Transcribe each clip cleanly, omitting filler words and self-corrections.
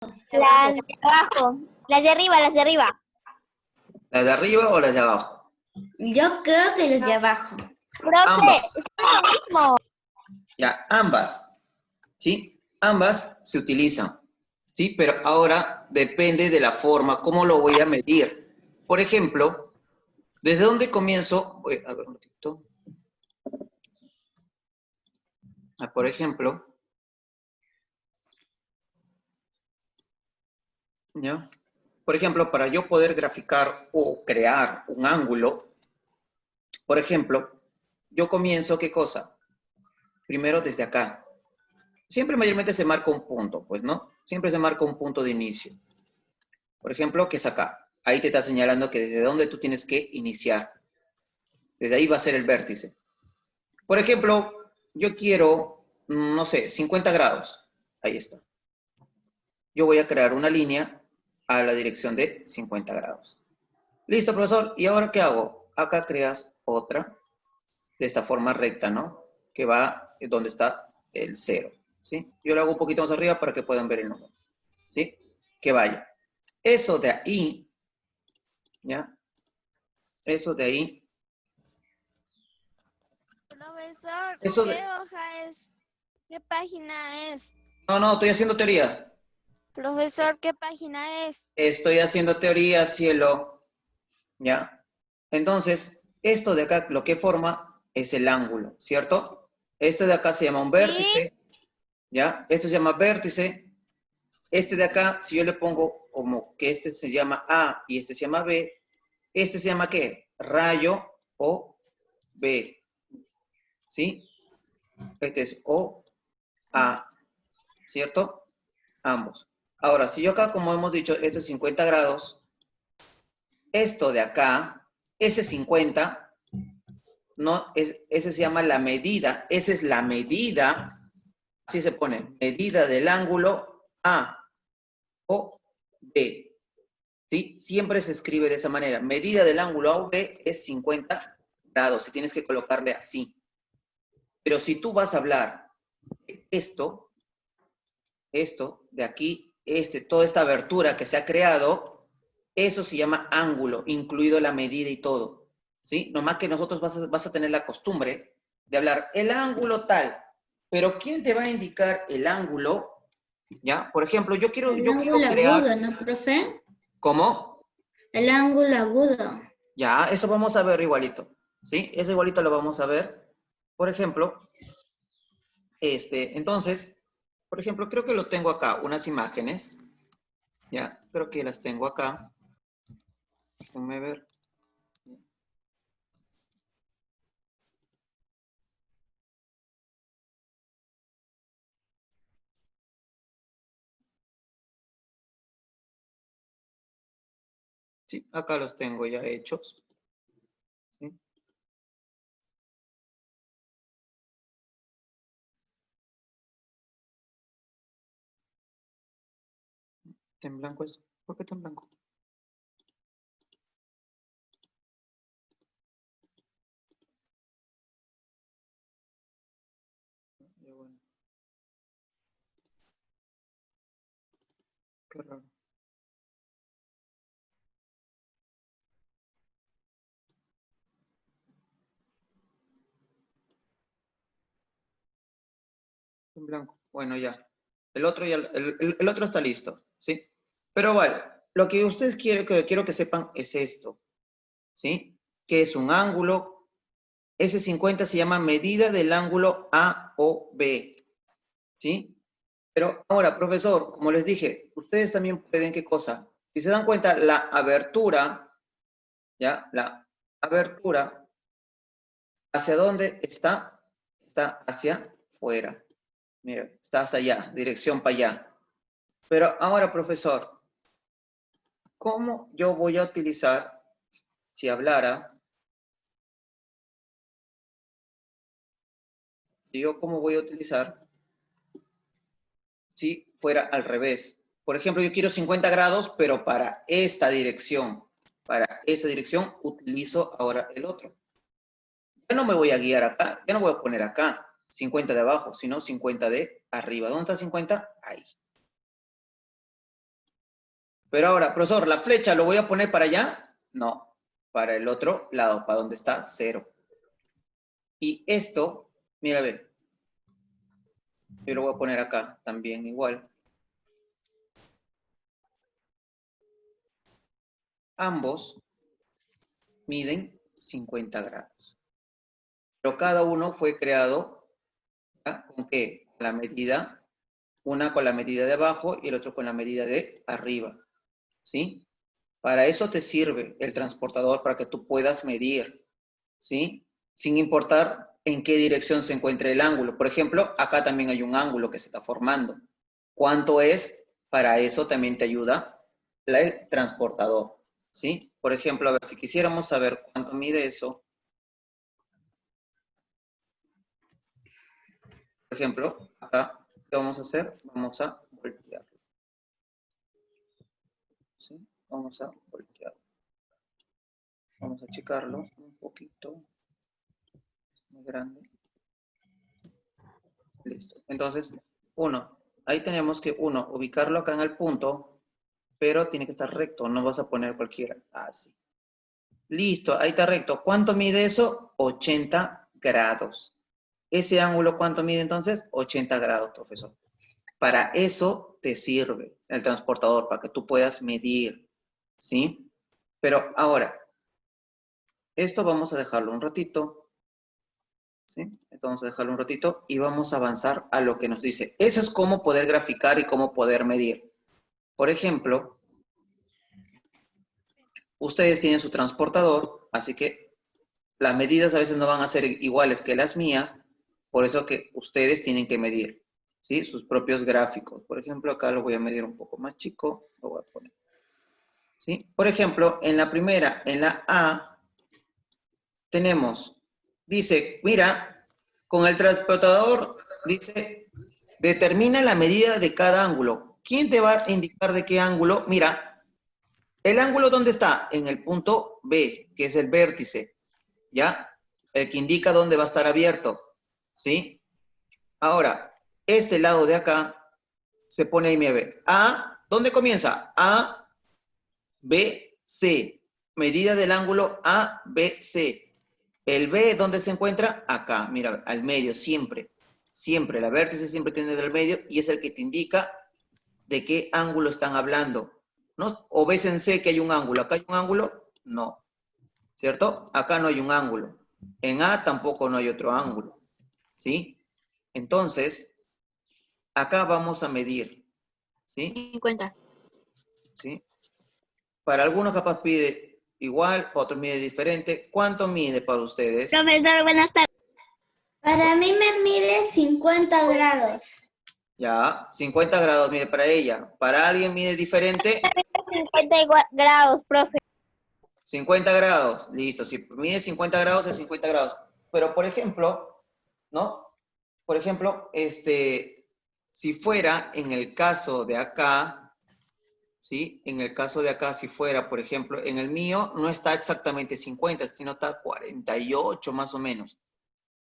Las de abajo. Las de arriba, las de arriba. ¿Las de arriba o las de abajo? Yo creo que los de abajo. Profe, Ambas. es lo mismo. Ya, ambas. ¿Sí? Ambas se utilizan. ¿Sí? Pero ahora depende de la forma, cómo lo voy a medir. Por ejemplo, ¿desde dónde comienzo? Voy a ver un ratito. Por ejemplo, ¿ya? Por ejemplo, para yo poder graficar o crear un ángulo, por ejemplo, yo comienzo, ¿qué cosa? Primero desde acá. Siempre mayormente se marca un punto, pues, ¿no? Siempre se marca un punto de inicio. Por ejemplo, que es acá. Ahí te está señalando que desde dónde tú tienes que iniciar. Desde ahí va a ser el vértice. Por ejemplo, yo quiero, no sé, 50 grados. Ahí está. Yo voy a crear una línea a la dirección de 50 grados. Listo, profesor. ¿Y ahora qué hago? Acá creas otra de esta forma recta, ¿no? Que va donde está el 0, ¿sí? Yo lo hago un poquito más arriba para que puedan ver el número, ¿sí? Que vaya. Eso de ahí, ¿ya? Eso de ahí. Profesor, Eso ¿qué de... hoja es? ¿Qué página es? No, estoy haciendo teoría. Profesor, ¿qué página es? Estoy haciendo teoría, cielo, ¿ya? Entonces, esto de acá lo que forma es el ángulo, ¿cierto? Esto de acá se llama un ¿Sí? vértice, ¿ya? Esto se llama vértice. Este de acá, si yo le pongo como que este se llama A y este se llama B, este se llama ¿qué? Rayo o B, ¿sí? Este es O, A, ¿cierto? Ambos. Ahora, si yo acá, como hemos dicho, esto es 50 grados, esto de acá, ese 50, no, ese se llama la medida, esa es la medida, así se pone, medida del ángulo A o B. ¿Sí? Siempre se escribe de esa manera. Medida del ángulo AV es 50 grados. Y tienes que colocarle así. Pero si tú vas a hablar de esto de aquí, toda esta abertura que se ha creado, eso se llama ángulo, incluido la medida y todo. ¿Sí? Nomás que nosotros vas a tener la costumbre de hablar el ángulo tal. Pero ¿quién te va a indicar el ángulo? ¿Ya? Por ejemplo, yo quiero Ángulo crear... agudo, ¿no, profe? ¿Cómo? El ángulo agudo. Ya, eso vamos a ver igualito, ¿sí? Eso igualito lo vamos a ver. Por ejemplo, entonces, por ejemplo, creo que lo tengo acá, unas imágenes. Ya, creo que las tengo acá. Déjenme ver. Sí, acá los tengo ya hechos. ¿Sí? ¿Está en blanco eso? ¿Por qué está en blanco? Ya, bueno, qué raro. En blanco. Bueno, ya. El otro ya, el otro está listo, ¿sí? Pero vale, lo que ustedes quiero que sepan es esto, ¿sí? Que es un ángulo. Ese 50 se llama medida del ángulo A o B, ¿sí? Pero ahora, profesor, como les dije, ustedes también pueden, ¿qué cosa? Si se dan cuenta, la abertura, ¿ya? La abertura, ¿hacia dónde está? Está hacia fuera. Mira, está hacia allá, dirección para allá. Pero ahora, profesor, ¿cómo yo voy a utilizar, si hablara, cómo voy a utilizar si fuera al revés? Por ejemplo, yo quiero 50 grados, pero para esta dirección. Para esa dirección utilizo ahora el otro. Ya no me voy a guiar acá, ya no voy a poner acá 50 de abajo, sino 50 de arriba. ¿Dónde está 50? Ahí. Pero ahora, profesor, ¿la flecha lo voy a poner para allá? No, para el otro lado, para donde está 0. Y esto, mira, a ver. Yo lo voy a poner acá también igual. Ambos miden 50 grados. Pero cada uno fue creado, ¿ya? ¿Con qué? La medida, una con la medida de abajo y el otro con la medida de arriba. ¿Sí? Para eso te sirve el transportador, para que tú puedas medir, ¿sí? Sin importar en qué dirección se encuentre el ángulo. Por ejemplo, acá también hay un ángulo que se está formando. ¿Cuánto es? Para eso también te ayuda el transportador, ¿sí? Por ejemplo, a ver, si quisiéramos saber cuánto mide eso. Por ejemplo, acá, ¿qué vamos a hacer? Vamos a voltearlo. ¿Sí? Vamos a voltearlo. Vamos a achicarlo un poquito. Muy grande. Listo. Entonces, 1. Ahí tenemos que, 1, ubicarlo acá en el punto, pero tiene que estar recto. No vas a poner cualquiera. Así. Listo, ahí está recto. ¿Cuánto mide eso? 80 grados. ¿Ese ángulo cuánto mide entonces? 80 grados, profesor. Para eso te sirve el transportador, para que tú puedas medir, ¿sí? Pero ahora, esto vamos a dejarlo un ratito, ¿sí? Esto vamos a dejarlo un ratito y vamos a avanzar a lo que nos dice. Eso es cómo poder graficar y cómo poder medir. Por ejemplo, ustedes tienen su transportador, así que las medidas a veces no van a ser iguales que las mías, por eso que ustedes tienen que medir, ¿sí? Sus propios gráficos. Por ejemplo, acá lo voy a medir un poco más chico, lo voy a poner, ¿sí? Por ejemplo, en la primera, en la A, tenemos, dice, mira, con el transportador, dice, determina la medida de cada ángulo. ¿Quién te va a indicar de qué ángulo? Mira, el ángulo ¿dónde está? En el punto B, que es el vértice, ¿ya? El que indica dónde va a estar abierto, ¿sí? Ahora, este lado de acá se pone ahí, mira, ve. A, ¿dónde comienza? A, B, C. Medida del ángulo A, B, C. El B, ¿dónde se encuentra? Acá, mira, al medio, siempre. Siempre, la vértice siempre tiene del medio y es el que te indica de qué ángulo están hablando, ¿no? O ves en C que hay un ángulo. ¿Acá hay un ángulo? No. ¿Cierto? Acá no hay un ángulo. En A tampoco no hay otro ángulo. ¿Sí? Entonces, acá vamos a medir. ¿Sí? 50. ¿Sí? Para algunos capaz pide igual, para otros mide diferente. ¿Cuánto mide para ustedes? Profesor, buenas tardes. Para mí me mide 50 grados. Ya, 50 grados mide para ella. Para alguien mide diferente, 50 grados, profe. 50 grados. Listo, si mide 50 grados es 50 grados. Pero, por ejemplo, ¿no? Por ejemplo, si fuera en el caso de acá, ¿sí? En el caso de acá, si fuera, por ejemplo, en el mío no está exactamente 50, sino está 48 más o menos.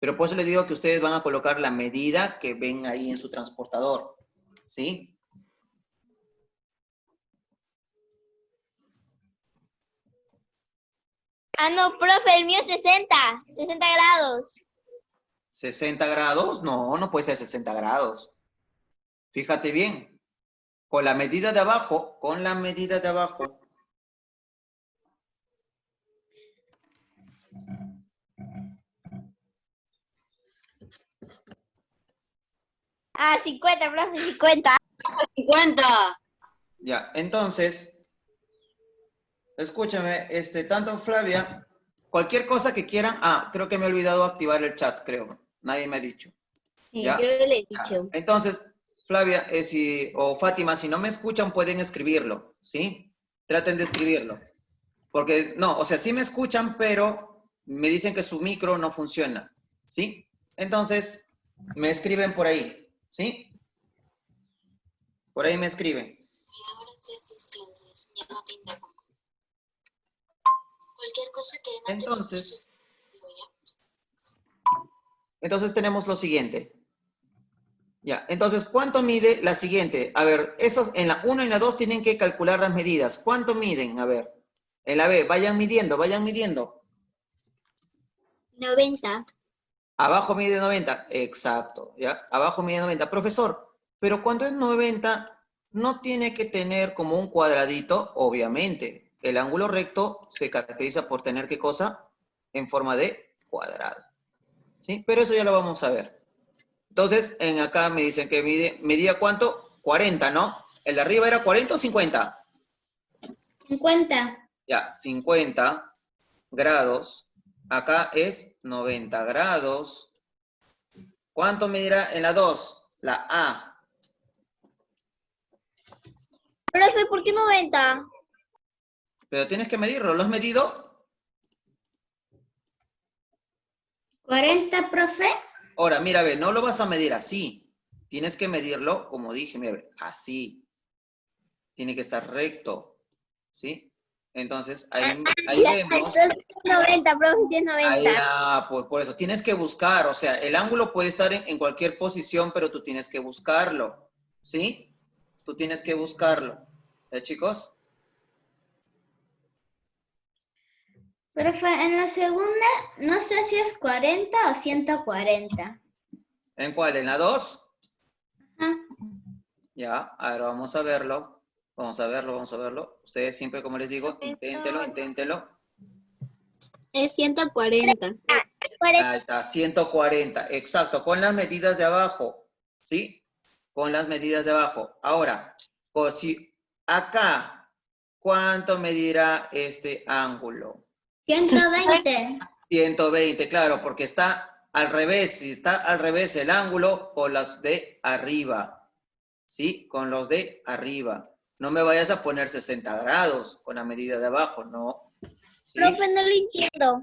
Pero por eso les digo que ustedes van a colocar la medida que ven ahí en su transportador, ¿sí? Ah, no, profe, el mío es 60 grados. 60 grados, no, no puede ser 60 grados. Fíjate bien, con la medida de abajo, Ah, 50, profe, 50. 50. ya, entonces, escúchame, tanto Flavia, cualquier cosa que quieran, creo que me he olvidado activar el chat, creo, nadie me ha dicho. Sí, ¿Ya? yo le he Ya. dicho. Entonces, Flavia, o Fátima, si no me escuchan, pueden escribirlo, ¿sí? Traten de escribirlo. Porque, no, o sea, sí me escuchan, pero me dicen que su micro no funciona, ¿sí? Entonces, me escriben por ahí, ¿sí? Por ahí me escriben. Entonces tenemos lo siguiente. Ya, entonces, ¿cuánto mide la siguiente? A ver, esos en la 1 y la 2 tienen que calcular las medidas. ¿Cuánto miden? A ver, en la B, vayan midiendo, vayan midiendo. 90. Abajo mide 90, exacto, ¿ya? Abajo mide 90. Profesor, pero cuando es 90, no tiene que tener como un cuadradito, obviamente. El ángulo recto se caracteriza por tener, ¿qué cosa? En forma de cuadrado, ¿sí? Pero eso ya lo vamos a ver. Entonces, en acá me dicen que medía ¿cuánto? 40, ¿no? ¿El de arriba era 40 o 50? 50. Ya, 50 grados. Acá es 90 grados. ¿Cuánto medirá en la 2? La A. Profe, ¿por qué 90? Pero tienes que medirlo. ¿Lo has medido? 40, profe. Ahora, mira, ve, no lo vas a medir así. Tienes que medirlo, como dije, mira, ve, así. Tiene que estar recto. ¿Sí? Entonces, ahí vemos. Entonces, 90, profe, sí es 90. Pues por eso, tienes que buscar, o sea, el ángulo puede estar en cualquier posición, pero tú tienes que buscarlo, ¿sí? Tú tienes que buscarlo. ¿Ya, chicos? Profe, en la segunda, no sé si es 40 o 140. ¿En cuál? ¿En la 2? Ah, Ya, ahora vamos a verlo. Vamos a verlo, vamos a verlo. Ustedes siempre, como les digo, inténtelo, inténtelo. Es 140. Ahí está, 140, exacto, con las medidas de abajo, ¿sí? Con las medidas de abajo. Ahora, pues si acá, ¿cuánto medirá este ángulo? 120. 120, claro, porque está al revés. Si está al revés el ángulo, con las de arriba, ¿sí? Con los de arriba. No me vayas a poner 60 grados con la medida de abajo, no. ¿Sí? Profe, no lo entiendo.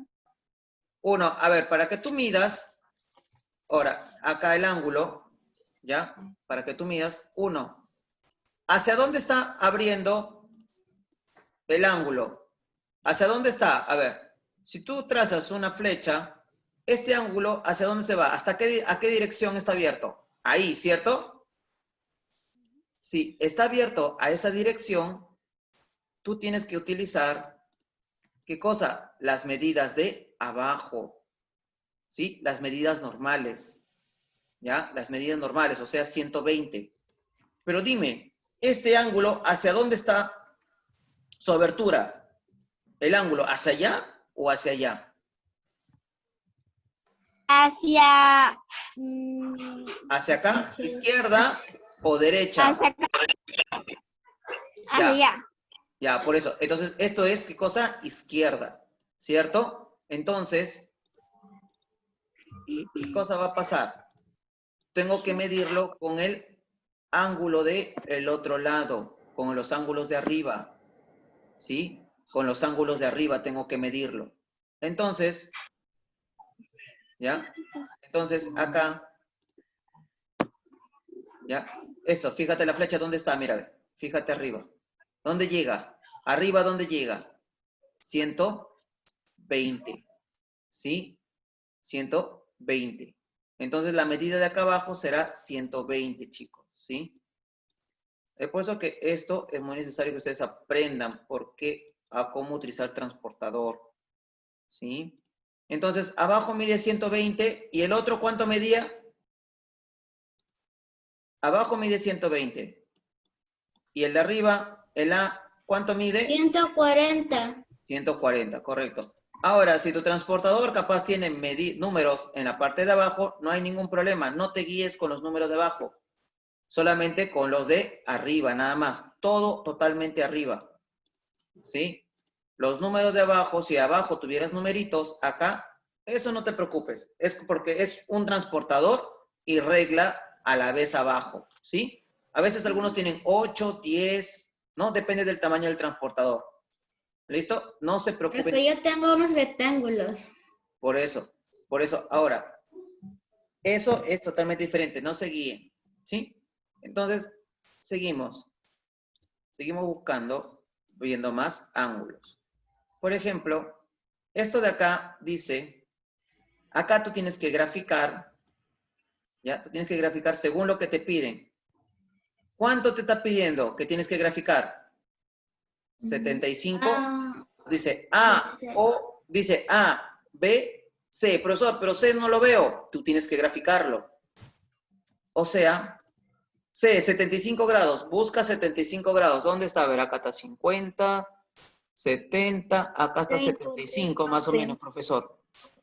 Uno, a ver, para que tú midas, ahora, acá el ángulo, ¿ya? Para que tú midas, uno. ¿Hacia dónde está abriendo el ángulo? ¿Hacia dónde está? A ver, si tú trazas una flecha, este ángulo, ¿hacia dónde se va? ¿A qué dirección está abierto? Ahí, ¿cierto? Si está abierto a esa dirección, tú tienes que utilizar, ¿qué cosa? Las medidas de abajo, ¿sí? Las medidas normales, ¿ya? Las medidas normales, o sea, 120. Pero dime, ¿este ángulo hacia dónde está su abertura? ¿El ángulo hacia allá o hacia allá? Hacia. ¿Hacia acá, Hacia- izquierda o derecha? Hacia acá. Hacia Ya, allá. ya, por eso. Entonces, esto es, ¿qué cosa? Izquierda, ¿cierto? Entonces, ¿qué cosa va a pasar? Tengo que medirlo con el ángulo del otro lado, con los ángulos de arriba, ¿sí? Con los ángulos de arriba tengo que medirlo. Entonces, ¿ya? Entonces, acá, ¿ya? Esto, fíjate la flecha, ¿dónde está? Mira, ve, fíjate arriba. ¿Dónde llega? Arriba, ¿dónde llega? 120, ¿sí? 120. Entonces, la medida de acá abajo será 120, chicos, ¿sí? Es por eso que esto es muy necesario que ustedes aprendan a cómo utilizar transportador, ¿sí? Entonces, abajo mide 120 y el otro, ¿cuánto medía? Abajo mide 120. Y el de arriba, el A, ¿cuánto mide? 140. 140, correcto. Ahora, si tu transportador capaz tiene números en la parte de abajo, no hay ningún problema. No te guíes con los números de abajo. Solamente con los de arriba, nada más. Todo totalmente arriba. ¿Sí? Los números de abajo, si abajo tuvieras numeritos, acá, eso no te preocupes. Es porque es un transportador y regla a la vez abajo. ¿Sí? A veces algunos tienen 8, 10, ¿no? Depende del tamaño del transportador. ¿Listo? No se preocupen Profe, yo tengo unos rectángulos. por eso. Por eso, ahora, eso es totalmente diferente. No se guíen. ¿Sí? Entonces, seguimos. Seguimos buscando, viendo más ángulos. Por ejemplo, esto de acá dice, acá tú tienes que graficar, ¿Ya? Tú tienes que graficar según lo que te piden. ¿Cuánto te está pidiendo que tienes que graficar? 75. Dice A, sí. O, dice A, B, C. Profesor, pero C no lo veo. Tú tienes que graficarlo. O sea, C, 75 grados. Busca 75 grados. ¿Dónde está? A ver, acá está 50, 70, acá está 75 más o menos, profesor.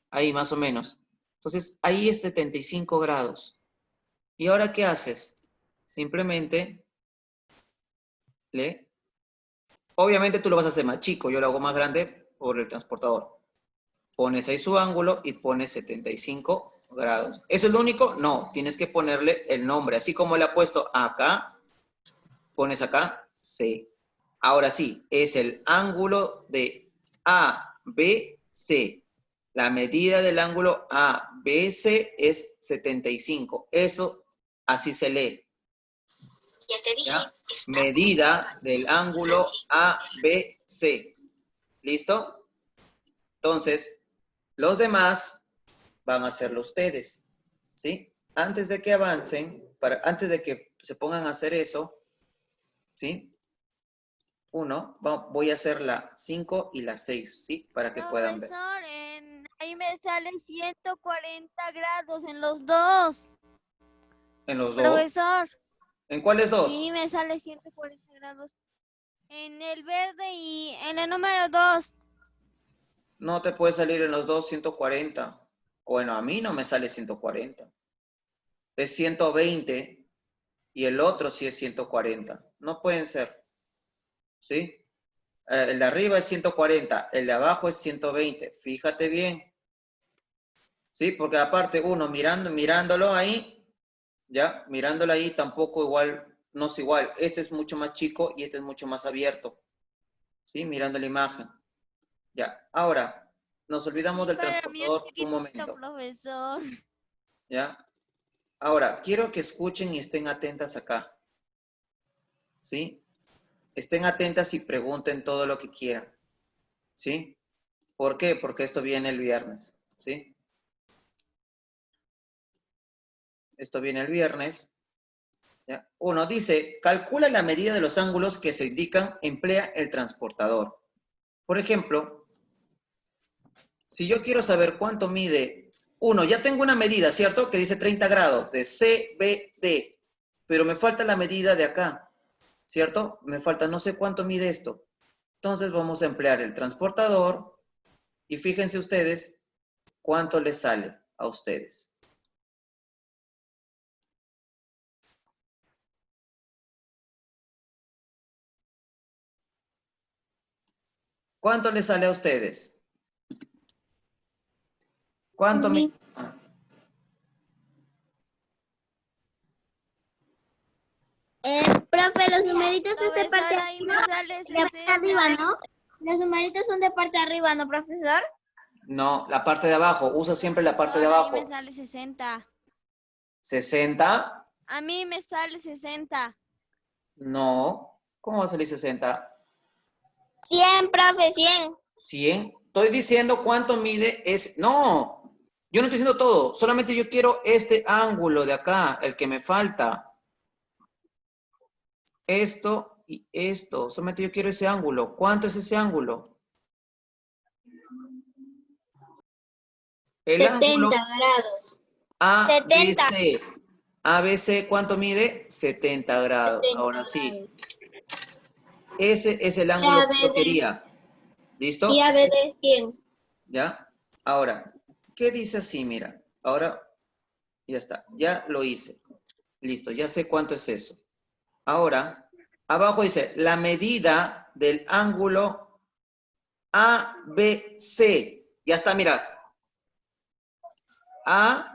Ahí más o menos. Entonces, ahí es 75 grados. ¿Y ahora qué haces? Simplemente obviamente tú lo vas a hacer más chico, yo lo hago más grande por el transportador. Pones ahí su ángulo y pones 75 grados. ¿Eso es lo único? No, tienes que ponerle el nombre. Así como le ha puesto acá, pones acá C. Ahora sí, es el ángulo de ABC. La medida del ángulo ABC es 75. Eso así se lee. Ya te dije. ¿Ya? Medida del ángulo ABC. ¿Listo? Entonces, los demás van a hacerlo ustedes. ¿Sí? Antes de que avancen, antes de que se pongan a hacer eso, ¿sí? Voy a hacer la 5 y la 6, ¿sí? Para que puedan ver. Profesor, ahí me sale 140 grados en los dos. ¿En los dos? Profesor, ¿En cuáles dos? sí me sale 140 grados. En el verde y en el número 2. No te puede salir en los dos 140. Bueno, a mí no me sale 140. Es 120 y el otro sí es 140. No pueden ser. ¿Sí? El de arriba es 140, el de abajo es 120. Fíjate bien. ¿Sí? Porque aparte uno mirándolo ahí, ya, mirándolo ahí tampoco igual, no es igual. Este es mucho más chico y este es mucho más abierto. ¿Sí? Mirando la imagen. Ya, ahora, nos olvidamos del Para mí es transportador un chiquitito, momento. profesor. ¿Ya? Ahora, quiero que escuchen y estén atentas acá. ¿Sí? Estén atentas y pregunten todo lo que quieran. ¿Sí? ¿Por qué? Porque esto viene el viernes. ¿Sí? Esto viene el viernes. ¿Ya? Uno dice, calcula la medida de los ángulos que se indican, emplea el transportador. Por ejemplo, si yo quiero saber cuánto mide, ya tengo una medida, ¿cierto? Que dice 30 grados de CBD, pero me falta la medida de acá, ¿cierto? Me falta, no sé cuánto mide esto. Entonces vamos a emplear el transportador y fíjense ustedes cuánto les sale a ustedes. ¿Cuánto les sale a ustedes? ¿Cuánto mide? Profe, los numeritos es de parte Profesor, ahí me sale de parte 60. arriba, ¿no? Los numeritos son de parte arriba, ¿no, profesor? No, la parte de abajo. Usa siempre la parte de Ahí abajo. me sale 60. 60. A mí me sale 60. No. ¿Cómo va a salir 60? 100, profe, 100. 100. Estoy diciendo cuánto mide ese. No. Yo no estoy diciendo todo. Solamente yo quiero este ángulo de acá, el que me falta. Esto y esto. Solamente yo quiero ese ángulo. ¿Cuánto es ese ángulo? El 70 ángulo grados. ABC. ABC, ¿cuánto mide? 70 grados. 70 Ahora sí. grados. Ese es el ángulo que yo quería. ¿Listo? Y ABD es 100. ¿Ya? Ahora, ¿qué dice así? Mira, ahora ya está. Ya lo hice. Listo, ya sé cuánto es eso. Ahora, abajo dice, la medida del ángulo ABC. Ya está, mira. ABC.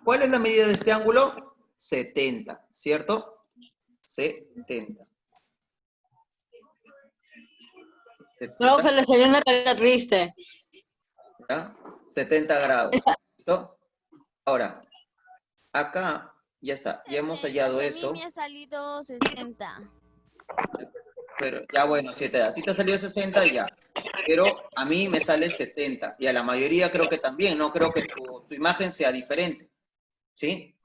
¿Cuál es la medida de este ángulo? 70, ¿cierto? 70. Profe, le salió una cara triste. ¿Ya? 70 grados. ¿Listo? Ahora, acá ya está. Ya hemos hallado eso. A mí me ha salido 60. Pero ya bueno, 7. A ti te salió 60 y ya. pero a mí me sale 70, y a la mayoría creo que también, no creo que tu imagen sea diferente, ¿sí?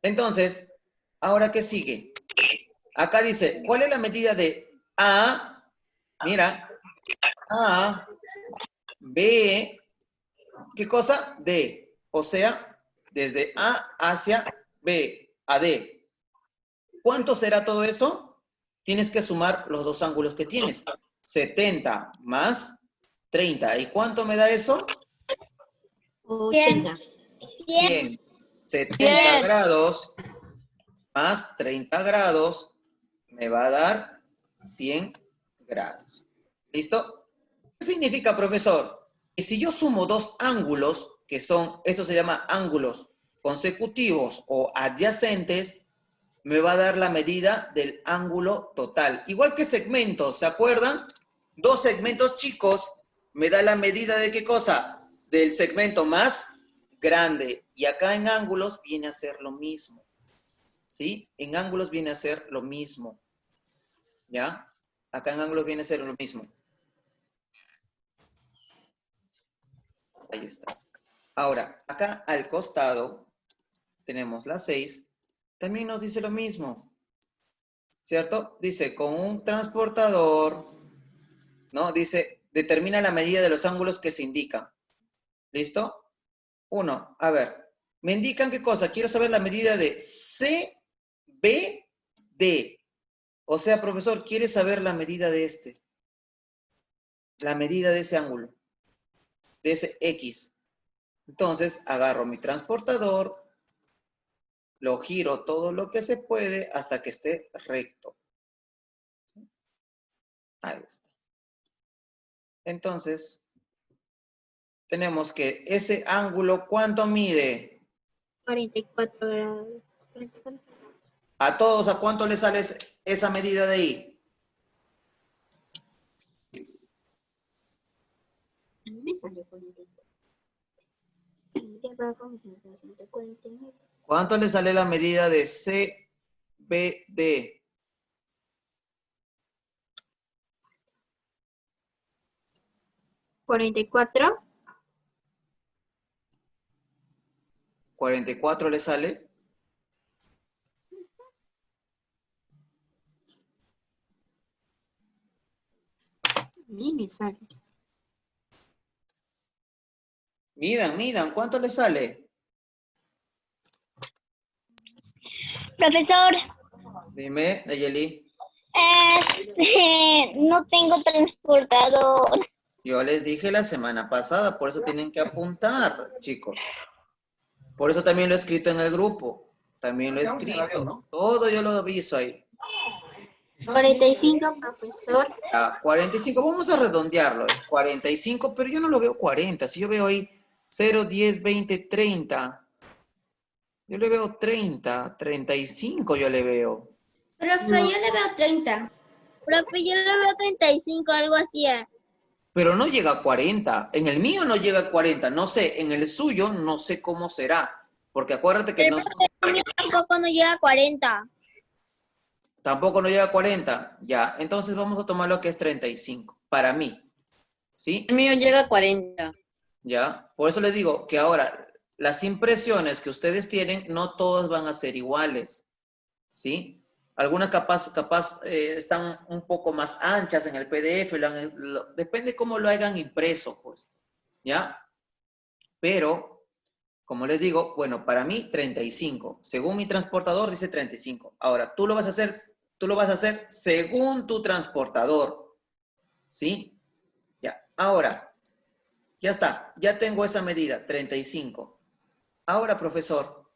Entonces, ¿ahora qué sigue? Acá dice, ¿cuál es la medida de A? Mira, A, B, ¿qué cosa? D, o sea, desde A hacia B, a D. ¿Cuánto será todo eso? Tienes que sumar los dos ángulos que tienes. 70 más 30. ¿Y cuánto me da eso? 80. 100. 70 100. grados más 30 grados me va a dar 100 grados. ¿Listo? ¿Qué significa, profesor? Que si yo sumo dos ángulos, que son, esto se llama ángulos consecutivos o adyacentes, me va a dar la medida del ángulo total. Igual que segmentos, ¿se acuerdan? Dos segmentos chicos me da la medida de ¿qué cosa? Del segmento más grande. Y acá en ángulos viene a ser lo mismo. ¿Sí? En ángulos viene a ser lo mismo. ¿Ya? Acá en ángulos viene a ser lo mismo. Ahí está. Ahora, acá al costado tenemos la 6. También nos dice lo mismo. ¿Cierto? Dice, con un transportador, ¿no? Dice, determina la medida de los ángulos que se indican. ¿Listo? 1. A ver, ¿me indican qué cosa? Quiero saber la medida de CBD. O sea, profesor, ¿quiere saber la medida de este? La medida de ese ángulo. De ese X. Entonces, agarro mi transportador, lo giro todo lo que se puede hasta que esté recto. Ahí está. Entonces, tenemos que ese ángulo, ¿cuánto mide? 44 grados. 44 grados. A todos, ¿a cuánto le sale esa medida de ahí? Me salió 44. ¿Cuánto le sale la medida de CBD? 44. 44 le sale. Ni me sale. Midan, ¿cuánto le sale? Profesor, Dime, Nayeli. no tengo transportador. Yo les dije la semana pasada, por eso tienen que apuntar, chicos. Por eso también lo he escrito en el grupo. También lo he escrito. Todo yo lo aviso ahí. 45, profesor. Ah, 45, vamos a redondearlo. 45, pero yo no lo veo 40. Si yo veo ahí 0, 10, 20, 30. Yo le veo 30, 35 yo le veo. Profe, yo le veo 30. Profe, yo le veo 35, algo así. Pero no llega a 40. En el mío no llega a 40. No sé, en el suyo no sé cómo será. Porque acuérdate que no, Tampoco no llega a 40. tampoco no llega a 40. Ya, entonces vamos a tomar lo que es 35. Para mí. ¿Sí? El mío llega a 40. ¿Ya? Por eso les digo que ahora las impresiones que ustedes tienen no todas van a ser iguales, ¿sí? Algunas capaz están un poco más anchas en el PDF, depende cómo lo hayan impreso, pues, ¿ya? Pero, como les digo, bueno, para mí 35. Según mi transportador dice 35. Ahora, tú lo vas a hacer según tu transportador, ¿sí? Ya, ahora, ya está, ya tengo esa medida, 35. Ahora, profesor,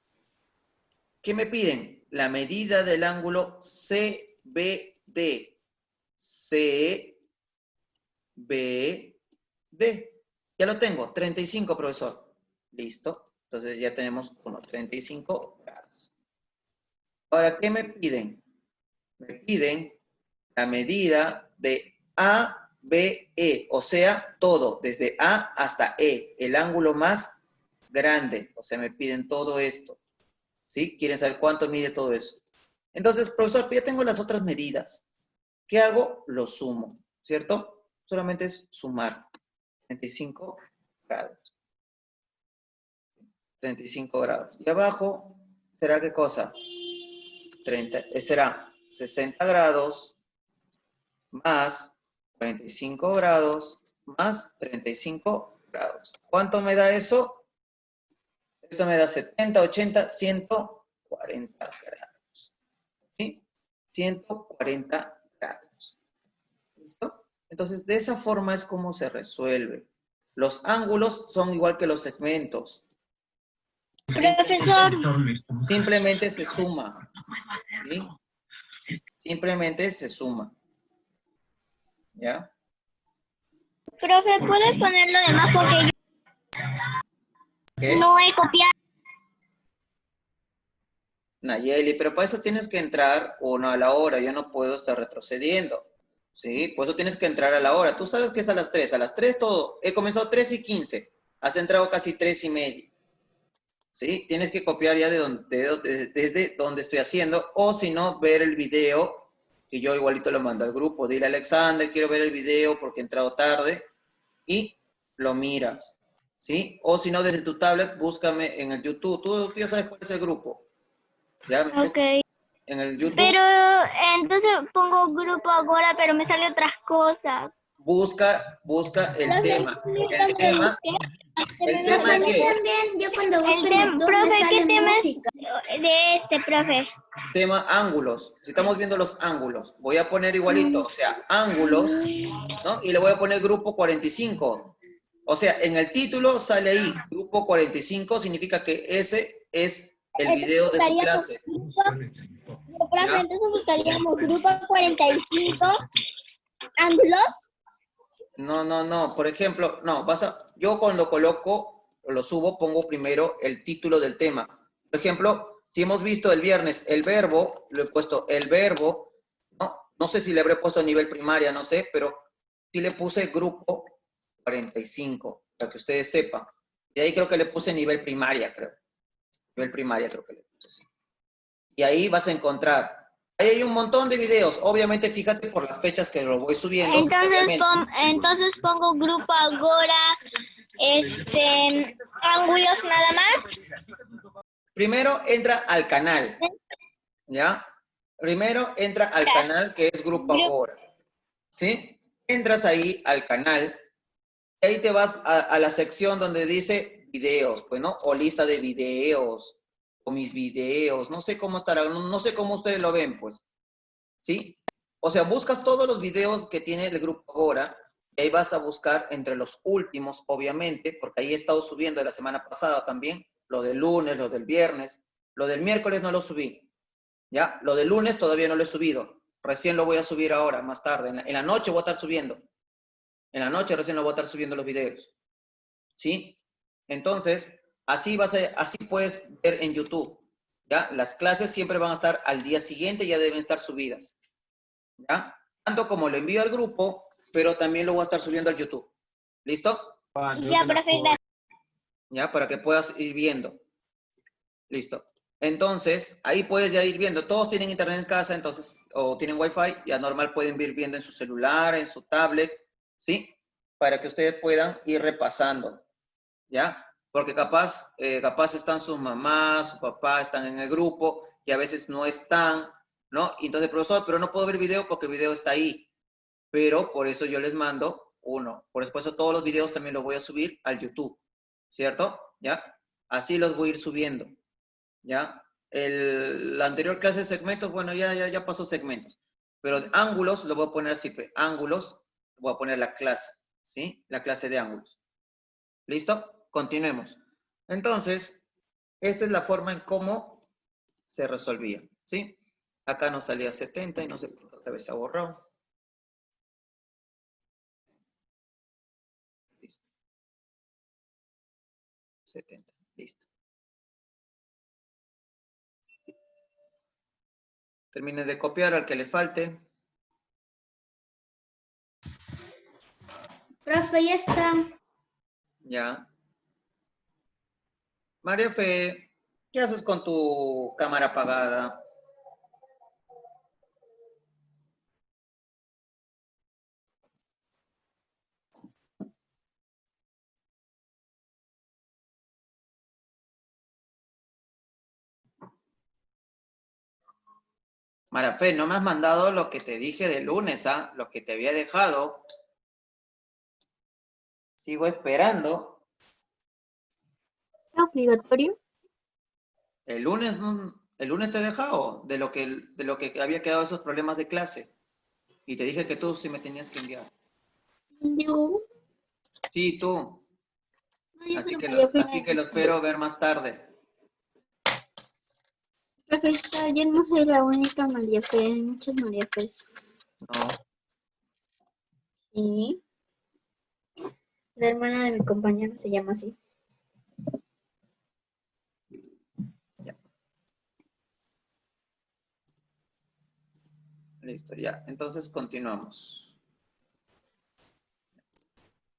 ¿qué me piden? La medida del ángulo CBD. CBD. Ya lo tengo, 35, profesor. Listo. Entonces ya tenemos 35 grados. Ahora, ¿qué me piden? Me piden la medida de ABE, o sea, todo, desde A hasta E, el ángulo más grande. O sea, me piden todo esto. ¿Sí? Quieren saber cuánto mide todo eso. Entonces, profesor, ya tengo las otras medidas. ¿Qué hago? Lo sumo, ¿cierto? solamente es sumar. 35 grados. 35 grados. Y abajo, ¿será qué cosa? Será 60 grados más 45 grados más 35 grados. ¿Cuánto me da eso? Esto me da 70, 80, 140 grados. ¿Sí? 140 grados. ¿Listo? Entonces, de esa forma es como se resuelve. Los ángulos son igual que los segmentos. Profesor, Simplemente se suma. ¿Sí? Simplemente se suma. ¿Ya? profe, ¿puedes poner lo demás porque ¿Qué? yo no he copiado? Nayeli, pero para eso tienes que entrar uno a la hora. Yo no puedo estar retrocediendo. ¿Sí? Por eso tienes que entrar a la hora. Tú sabes que es a las 3. A las 3 todo. He comenzado 3:15. Has entrado casi 3:30. ¿Sí? Tienes que copiar ya desde donde estoy haciendo. O si no, ver el video. Que yo igualito lo mando al grupo. Dile a Alexander, quiero ver el video porque he entrado tarde. Y lo miras. ¿Sí? O si no, desde tu tablet, búscame en el YouTube. Tú ya sabes cuál es el grupo. ¿Ya? Ok. En el YouTube. Pero entonces pongo grupo ahora, pero me sale otras cosas. Busca el tema. El tema Profe, a es mí que también, yo cuando busco en YouTube Profe, me ¿qué sale tema es música. de este, profe? tema ángulos. Si estamos viendo los ángulos, voy a poner igualito, o sea, ángulos, ¿no? Y le voy a poner grupo 45. O sea, en el título sale ahí, grupo 45, significa que ese es el video de su clase. Profe, ¿Ya? entonces buscaríamos grupo 45 ángulos. No. Por ejemplo, no, yo cuando coloco, lo subo, pongo primero el título del tema. Por ejemplo, si hemos visto el viernes el verbo, lo he puesto el verbo, ¿no? No sé si le habré puesto a nivel primaria, no sé, pero sí le puse grupo 45, para que ustedes sepan. Y ahí creo que le puse nivel primaria, creo. Nivel primaria creo que le puse, sí. Y ahí vas a encontrar. Ahí hay un montón de videos. Obviamente, fíjate por las fechas que lo voy subiendo. Entonces pongo grupo ahora, ángulos nada más. Primero entra al canal, ¿ya? Primero entra al canal que es Grupo Agora, ¿sí? Entras ahí al canal, y ahí te vas a la sección donde dice videos, pues, ¿no? O lista de videos, o mis videos, no sé cómo estará, no sé cómo ustedes lo ven, pues, ¿sí? O sea, buscas todos los videos que tiene el Grupo Agora, y ahí vas a buscar entre los últimos, obviamente, porque ahí he estado subiendo de la semana pasada también, lo del lunes, lo del viernes, lo del miércoles no lo subí, ¿ya? Lo del lunes todavía no lo he subido, recién lo voy a subir ahora, más tarde, en la noche voy a estar subiendo, en la noche recién lo voy a estar subiendo los videos, ¿sí? Entonces, así puedes ver en YouTube, ¿ya? Las clases siempre van a estar al día siguiente, ya deben estar subidas, ¿ya? Tanto como lo envío al grupo, pero también lo voy a estar subiendo al YouTube. ¿Listo? Ya, profe, Ya, para que puedas ir viendo. Listo. Entonces, ahí puedes ya ir viendo. Todos tienen internet en casa, entonces, o tienen wifi, ya normal pueden ir viendo en su celular, en su tablet, ¿sí? Para que ustedes puedan ir repasando, ¿ya? Porque capaz están sus mamás, su papá, están en el grupo, y a veces no están, ¿no? Y entonces, profesor, pero no puedo ver video porque el video está ahí. Pero por eso yo les mando uno. Por eso todos los videos también los voy a subir al YouTube, ¿cierto? ¿Ya? Así los voy a ir subiendo, ¿ya? La anterior clase de segmentos, bueno, ya pasó segmentos. Pero de ángulos lo voy a poner así, pues, ángulos, voy a poner la clase, ¿sí? La clase de ángulos. ¿Listo? Continuemos. Entonces, esta es la forma en cómo se resolvía, ¿sí? Acá nos salía 70 y no sé por qué otra vez se ha borrado. 70, listo. Termine de copiar al que le falte. Profe, ya está. Ya. María Fe, ¿qué haces con tu cámara apagada? Marafé, no me has mandado lo que te dije del lunes, ¿ah? Lo que te había dejado. Sigo esperando. ¿Es obligatorio? El lunes te he dejado de lo que había quedado esos problemas de clase. Y te dije que tú sí me tenías que enviar. Yo. Sí, tú. No, yo Así solo que María Fe. así que lo espero ver más tarde. Profesor, yo no soy la única María Fe, hay muchas María Fe. No. Sí. La hermana de mi compañero se llama así. Ya. Listo, ya. Entonces continuamos.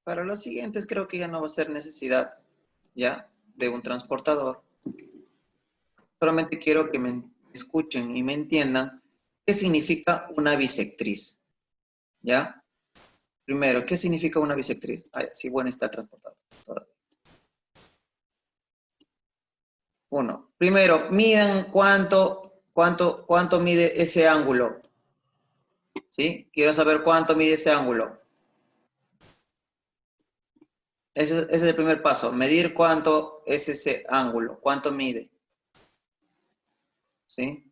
Para los siguientes creo que ya no va a ser necesidad, ¿ya? De un transportador. Solamente quiero que me escuchen y me entiendan qué significa una bisectriz, ¿ya? Primero, ¿qué significa una bisectriz? Ay, sí, bueno, está transportado. Uno. Primero, midan cuánto mide ese ángulo. ¿Sí? Quiero saber cuánto mide ese ángulo. Ese es el primer paso, medir cuánto es ese ángulo, cuánto mide. ¿Sí?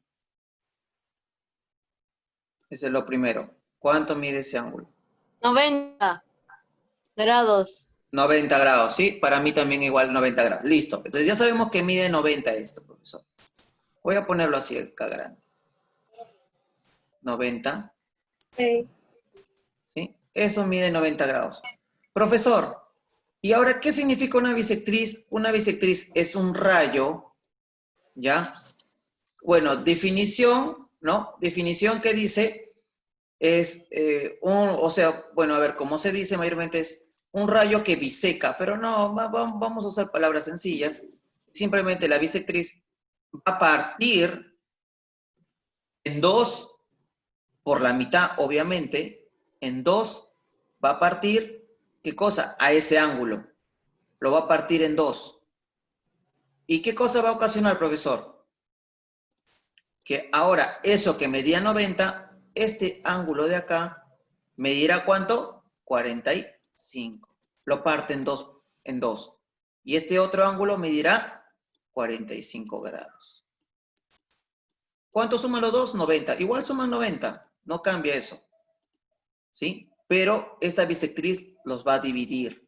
Ese es lo primero. ¿Cuánto mide ese ángulo? 90 grados. 90 grados, ¿sí? Para mí también igual 90 grados. Listo. Entonces ya sabemos que mide 90 esto, profesor. Voy a ponerlo así acá grande. 90. Sí. ¿Sí? Eso mide 90 grados. Profesor, ¿y ahora qué significa una bisectriz? Una bisectriz es un rayo, ¿ya? Bueno, definición, ¿no? Definición que dice es bueno, a ver, ¿cómo se dice mayormente? Es un rayo que biseca, pero no, vamos a usar palabras sencillas. Simplemente la bisectriz va a partir en dos, por la mitad, obviamente, en dos, va a partir, ¿qué cosa? A ese ángulo. Lo va a partir en dos. ¿Y qué cosa va a ocasionar, profesor? Que ahora eso que medía 90, este ángulo de acá, medirá ¿cuánto? 45. Lo parte en dos. Y este otro ángulo medirá 45 grados. ¿Cuánto suman los dos? 90. Igual suman 90. No cambia eso. ¿Sí? Pero esta bisectriz los va a dividir.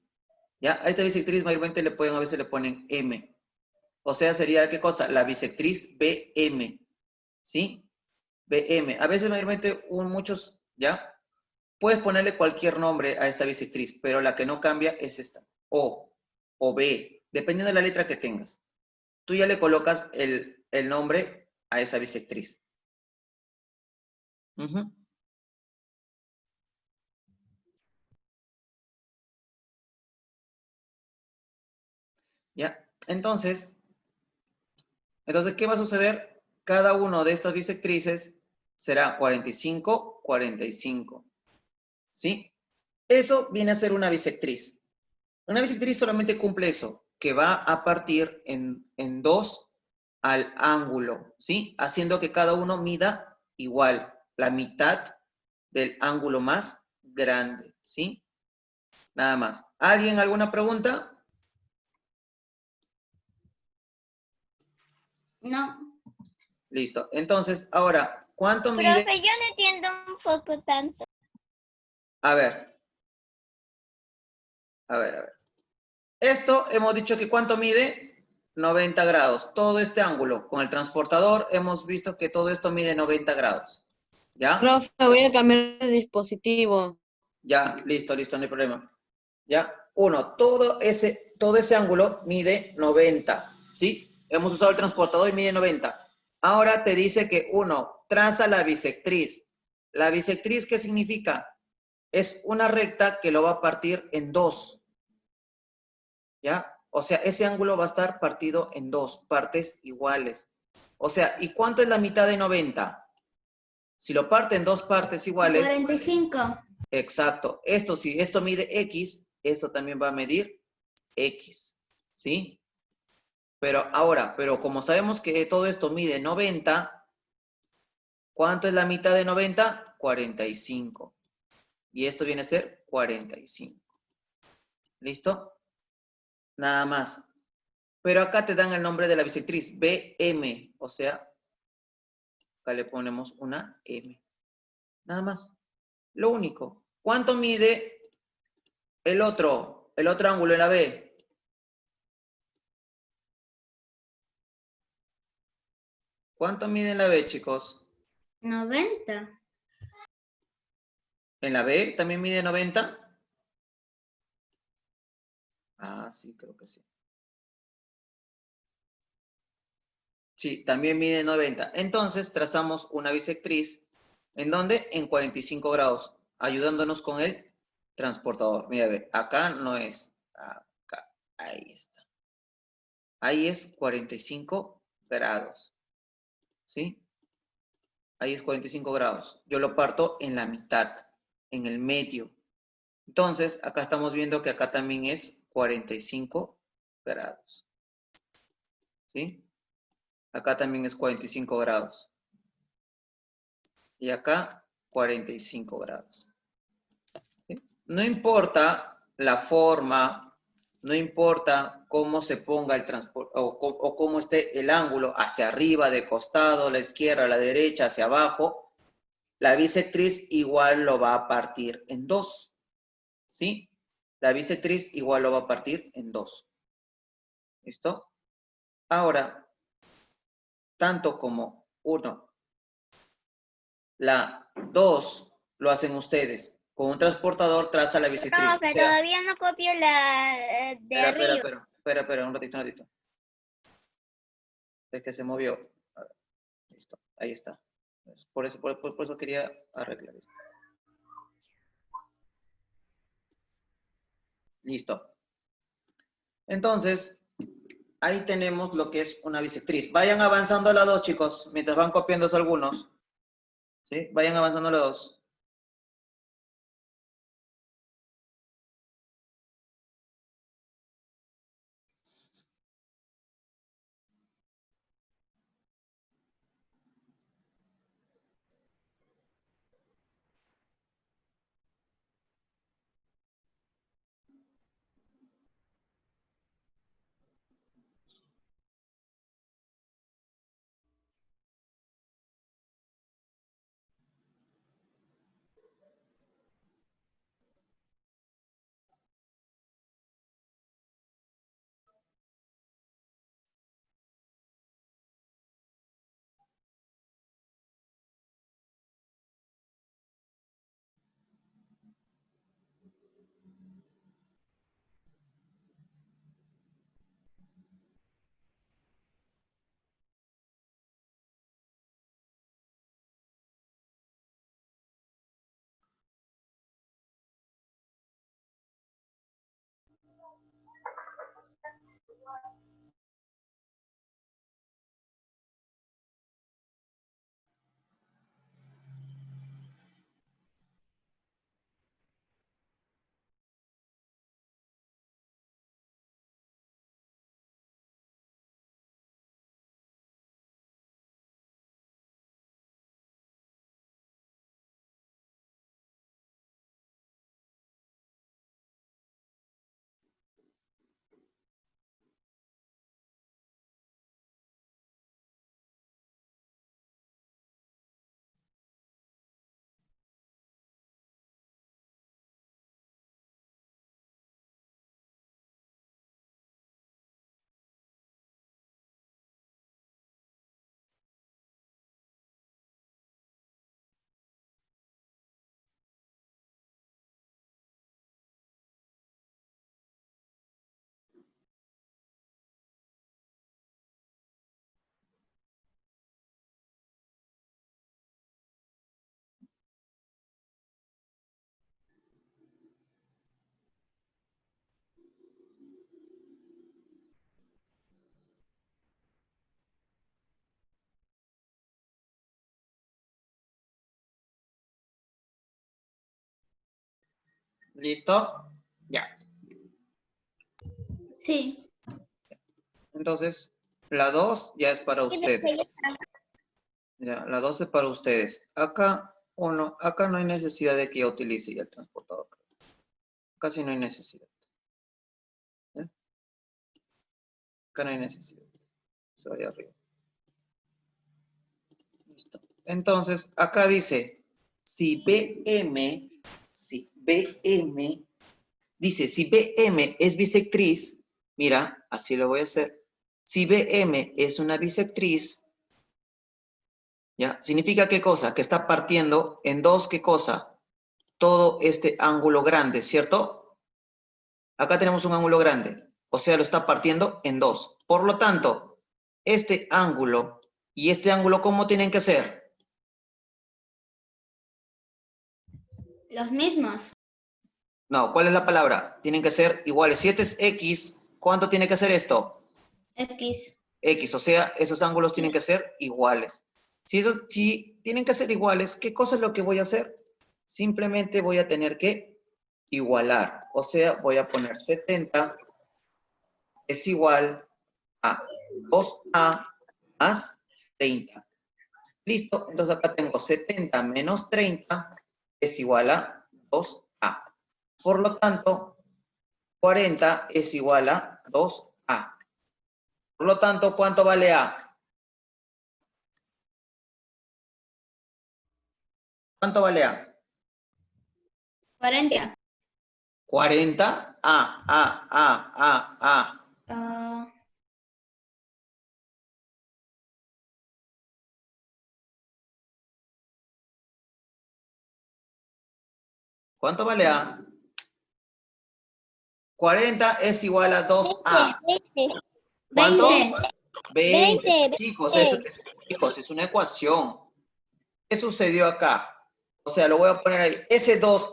¿Ya? A esta bisectriz mayormente a veces le ponen M. O sea, sería, ¿qué cosa? La bisectriz BM. ¿Sí? BM. A veces mayormente muchos, ¿ya? Puedes ponerle cualquier nombre a esta bisectriz, pero la que no cambia es esta. O B. Dependiendo de la letra que tengas. Tú ya le colocas el nombre a esa bisectriz. ¿Ya? Entonces, ¿qué va a suceder? Cada uno de estas bisectrices será 45, 45. ¿Sí? Eso viene a ser una bisectriz. Una bisectriz solamente cumple eso, que va a partir en dos al ángulo, ¿sí? Haciendo que cada uno mida igual, la mitad del ángulo más grande, ¿sí? Nada más. ¿Alguien alguna pregunta? No. Listo. Entonces, ahora, ¿cuánto mide? Profe, yo no entiendo un poco tanto. A ver. A ver. Esto hemos dicho que ¿cuánto mide? 90 grados. Todo este ángulo. Con el transportador hemos visto que todo esto mide 90 grados. ¿Ya? Profe, voy a cambiar de dispositivo. Ya, listo, no hay problema. ¿Ya? Todo ese ángulo mide 90. ¿Sí? Hemos usado el transportador y mide 90. Ahora te dice que traza la bisectriz. ¿La bisectriz qué significa? Es una recta que lo va a partir en dos. ¿Ya? O sea, ese ángulo va a estar partido en dos partes iguales. O sea, ¿y cuánto es la mitad de 90? Si lo parte en dos partes iguales... 45. Exacto. Si esto mide X, esto también va a medir X. ¿Sí? Pero como sabemos que todo esto mide 90, ¿Cuánto es la mitad de 90? 45. Y esto viene a ser 45. ¿Listo? Nada más. Pero acá te dan el nombre de la bisectriz, BM. O sea, acá le ponemos una M. Nada más. Lo único. ¿Cuánto mide el otro ángulo en la B? ¿Cuánto mide en la B, chicos? 90. ¿En la B también mide 90? Ah, sí, creo que sí. Sí, también mide 90. Entonces, trazamos una bisectriz. ¿En dónde? En 45 grados, ayudándonos con el transportador. Mira, ve, acá no es. Acá, ahí está. Ahí es 45 grados. ¿Sí? Ahí es 45 grados. Yo lo parto en la mitad, en el medio. Entonces, acá estamos viendo que acá también es 45 grados. ¿Sí? Acá también es 45 grados. Y acá 45 grados. ¿Sí? No importa la forma, no importa cómo se ponga el transporte o cómo esté el ángulo, hacia arriba, de costado, a la izquierda, a la derecha, hacia abajo, la bisectriz igual lo va a partir en dos. ¿Sí? La bisectriz igual lo va a partir en dos. ¿Listo? Ahora, tanto como 1, la 2 lo hacen ustedes. Con un transportador traza la bisectriz. Profe, todavía no copio la de arriba. Espera, un ratito. Es que se movió. A ver, listo, ahí está. Por eso quería arreglar esto. Listo. Entonces, ahí tenemos lo que es una bisectriz. Vayan avanzando a la 2, chicos, mientras van copiándose algunos. ¿Sí? Vayan avanzando a la 2. ¿Listo? Ya. Sí. Entonces, la 2 ya es para ustedes. Ya, la 12 para ustedes. Acá no hay necesidad de que yo utilice ya el transportador. Casi no hay necesidad. ¿Ya? Acá no hay necesidad. Se vaya arriba. Listo. Entonces, acá dice, si BM es bisectriz, mira, así lo voy a hacer. Si BM es una bisectriz, ¿ya? ¿Significa qué cosa? Que está partiendo en dos, ¿qué cosa? Todo este ángulo grande, ¿cierto? Acá tenemos un ángulo grande, o sea, lo está partiendo en dos. Por lo tanto, este ángulo y este ángulo, ¿cómo tienen que ser? Los mismos. No, ¿cuál es la palabra? Tienen que ser iguales. Si este es X, ¿cuánto tiene que ser esto? X. X, o sea, esos ángulos tienen que ser iguales. Si tienen que ser iguales, ¿qué cosa es lo que voy a hacer? Simplemente voy a tener que igualar. O sea, voy a poner 70 es igual a 2A más 30. Listo, entonces acá tengo 70 menos 30 es igual a 2A. Por lo tanto, 40 es igual a 2A. Por lo tanto, ¿cuánto vale A? ¿Cuánto vale A? 40. 40. Ah, ¿Cuánto vale A? 40 es igual a 2A. 20. ¿Cuánto? 20. 20. Chicos, es una ecuación. ¿Qué sucedió acá? O sea, lo voy a poner ahí. Ese 2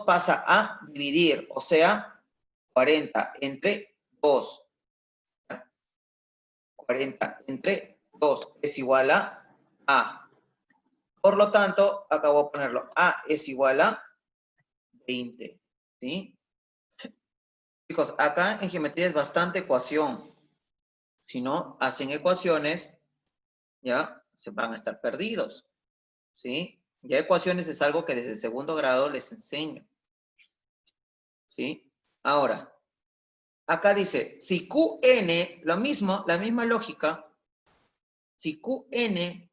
pasa a dividir. O sea, 40 entre 2. 40 entre 2 es igual a. Por lo tanto, acá voy a ponerlo. A es igual a 20. ¿Sí? Chicos, acá en geometría es bastante ecuación. Si no hacen ecuaciones, ya se van a estar perdidos. ¿Sí? Ya ecuaciones es algo que desde segundo grado les enseño. ¿Sí? Ahora, acá dice, si QN, lo mismo, la misma lógica, si QN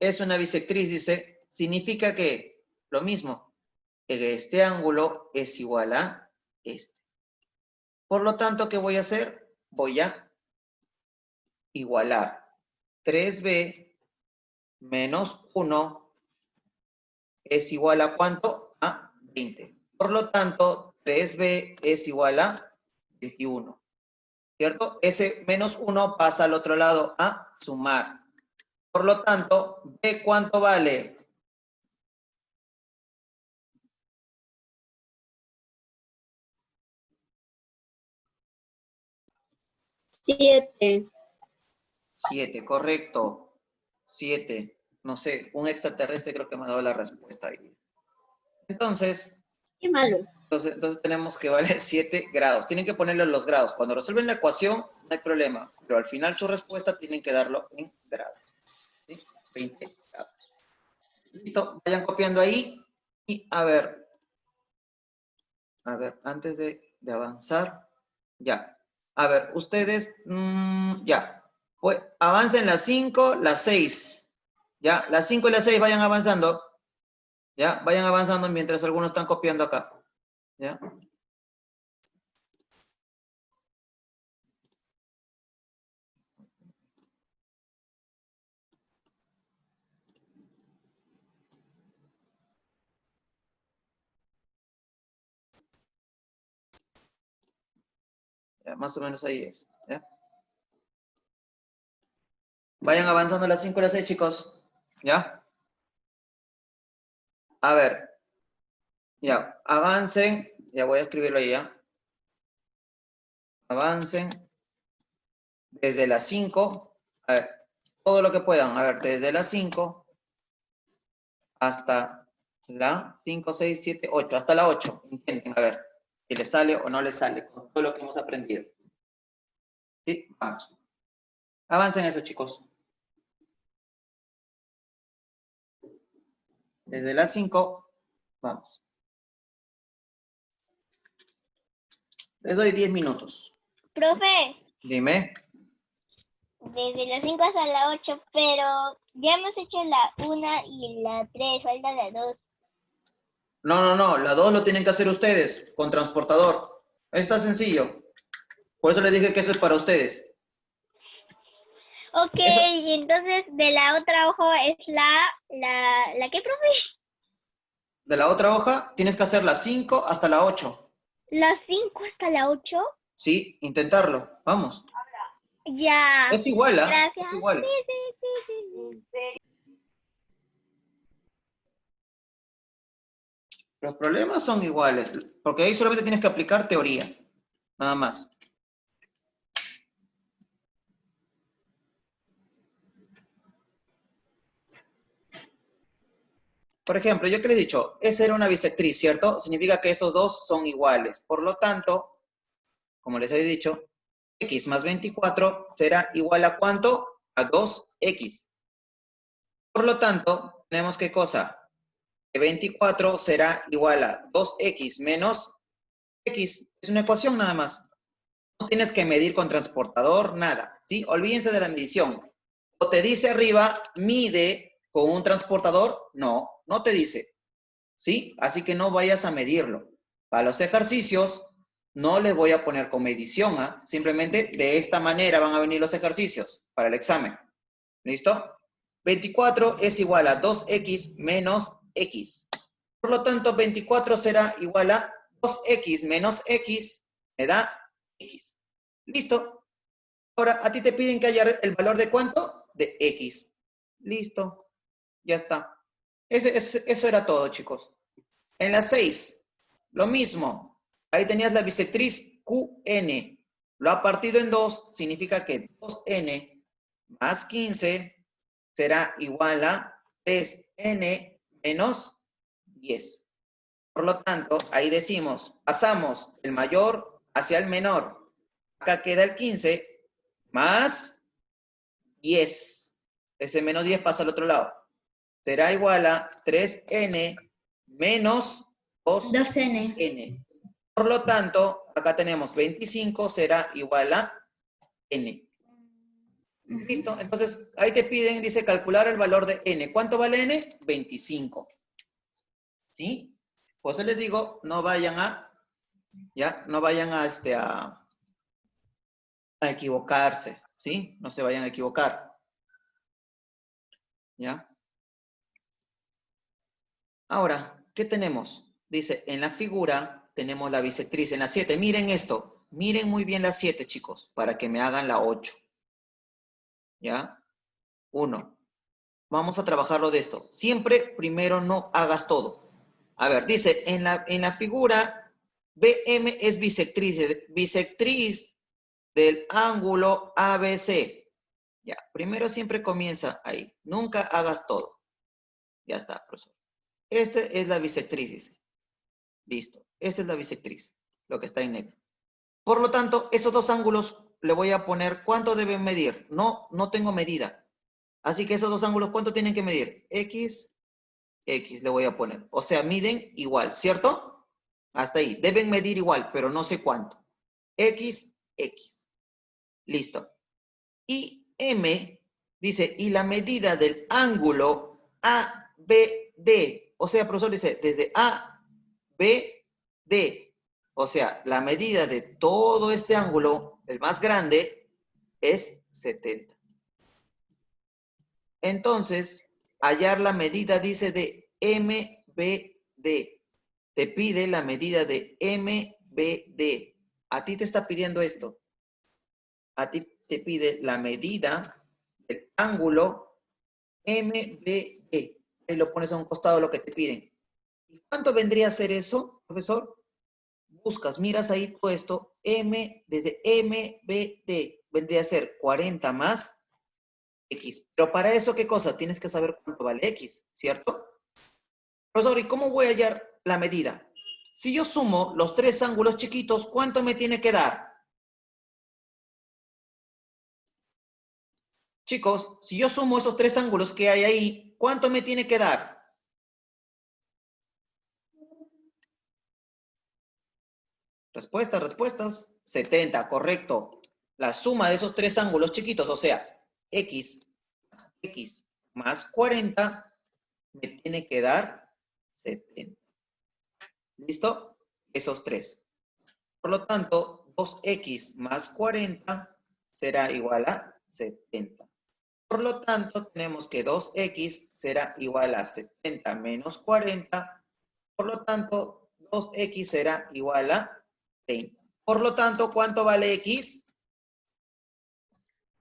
es una bisectriz, dice, significa que lo mismo, que este ángulo es igual a este. Por lo tanto, ¿qué voy a hacer? Voy a igualar 3b menos 1 es igual a ¿cuánto? A 20. Por lo tanto, 3b es igual a 21. ¿Cierto? Ese menos 1 pasa al otro lado a sumar. Por lo tanto, b ¿cuánto vale? Siete. 7, correcto. 7. No sé, un extraterrestre creo que me ha dado la respuesta ahí. Entonces, Qué malo. entonces tenemos que vale 7 grados. Tienen que ponerle los grados. Cuando resuelven la ecuación, no hay problema. Pero al final su respuesta tienen que darlo en grados. ¿Sí? 20 grados. Listo, vayan copiando ahí. Y a ver, antes de avanzar, ya. A ver, ustedes, ya. Pues avancen las 5, las 6. Ya, las 5 y las 6 vayan avanzando. Ya, vayan avanzando mientras algunos están copiando acá. Ya. Ya, más o menos ahí es. ¿Ya? Vayan avanzando las 5 y las 6, chicos. ¿Ya? A ver. Ya, avancen. Ya voy a escribirlo ahí, ¿ya? Avancen desde las 5. A ver, todo lo que puedan. A ver, desde las 5 hasta la 5, 6, 7, 8. Hasta la 8. Intenten, a ver, si les sale o no les sale con todo lo que hemos aprendido. ¿Sí? Vamos. Avancen eso, chicos. Desde las 5, vamos. Les doy 10 minutos. Profe, Dime. desde las 5 hasta la 8, pero ya hemos hecho la 1 y la 3, falta la 2. No. La 2 lo tienen que hacer ustedes con transportador. Está sencillo. Por eso les dije que eso es para ustedes. Ok, Eso- y entonces de la otra hoja es ¿la qué, profe? De la otra hoja tienes que hacer las 5 hasta la 8. ¿La 5 hasta la 8? Sí, intentarlo. Vamos. Ya. Es igual, ¿ah? Gracias. Es igual. Sí. Los problemas son iguales, porque ahí solamente tienes que aplicar teoría. Nada más. Por ejemplo, yo que les he dicho, esa era una bisectriz, ¿cierto? Significa que esos dos son iguales. Por lo tanto, como les he dicho, x más 24 será igual a ¿cuánto? A 2x. Por lo tanto, tenemos ¿qué cosa? Que 24 será igual a 2x menos x. Es una ecuación nada más. No tienes que medir con transportador, nada. ¿Sí? Olvídense de la medición. O te dice arriba, mide con un transportador. No te dice. ¿Sí? Así que no vayas a medirlo. Para los ejercicios, no les voy a poner con medición, ¿ah? Simplemente de esta manera van a venir los ejercicios para el examen. ¿Listo? 24 es igual a 2x menos x. Por lo tanto, 24 será igual a 2x menos x, me da x. ¿Listo? Ahora, a ti te piden que haya el valor de ¿cuánto? De x. Listo. Ya está. Eso era todo, chicos. En la 6, lo mismo. Ahí tenías la bisectriz QN. Lo ha partido en 2, significa que 2n más 15 será igual a 3n menos 10. Por lo tanto, ahí decimos, pasamos el mayor hacia el menor. Acá queda el 15 más 10. Ese menos 10 pasa al otro lado. Será igual a 3n menos 2n. 2n. Por lo tanto, acá tenemos 25 será igual a n. ¿Listo? Entonces, ahí te piden, dice, calcular el valor de n. ¿Cuánto vale n? 25. ¿Sí? Por eso les digo, no vayan a, ¿ya? No vayan a equivocarse, ¿sí? No se vayan a equivocar. ¿Ya? Ahora, ¿qué tenemos? Dice, en la figura tenemos la bisectriz. En la 7, miren esto. Miren muy bien la 7, chicos, para que me hagan la 8. ¿Ya? 1. Vamos a trabajarlo de esto. Siempre primero no hagas todo. A ver, dice, en la figura, BM es bisectriz del ángulo ABC. Ya, primero siempre comienza ahí. Nunca hagas todo. Ya está, profesor. Esta es la bisectriz, dice. Listo. Esa es la bisectriz, lo que está en negro. Por lo tanto, esos dos ángulos le voy a poner, ¿cuánto deben medir? No tengo medida. Así que esos dos ángulos, ¿cuánto tienen que medir? X le voy a poner. O sea, miden igual, ¿cierto? Hasta ahí. Deben medir igual, pero no sé cuánto. X. Listo. Y M dice, y la medida del ángulo ABD. O sea, profesor dice, desde ABD. O sea, la medida de todo este ángulo, el más grande, es 70. Entonces, hallar la medida, dice, de MBD. Te pide la medida de MBD. A ti te está pidiendo esto. A ti te pide la medida del ángulo MBD. Ahí lo pones a un costado lo que te piden. ¿Y cuánto vendría a ser eso, profesor? Buscas, miras ahí todo esto. Desde MBD vendría a ser 40 más X. Pero para eso, ¿qué cosa? Tienes que saber cuánto vale X, ¿cierto? Profesor, ¿y cómo voy a hallar la medida? Si yo sumo los tres ángulos chiquitos, ¿cuánto me tiene que dar? Chicos, si yo sumo esos tres ángulos que hay ahí, ¿cuánto me tiene que dar? Respuestas. 70, correcto. La suma de esos tres ángulos chiquitos, o sea, x más 40, me tiene que dar 70. ¿Listo? Esos tres. Por lo tanto, 2x más 40 será igual a 70. Por lo tanto, tenemos que 2x será igual a 70 menos 40. Por lo tanto, 2x será igual a 30. Por lo tanto, ¿cuánto vale x?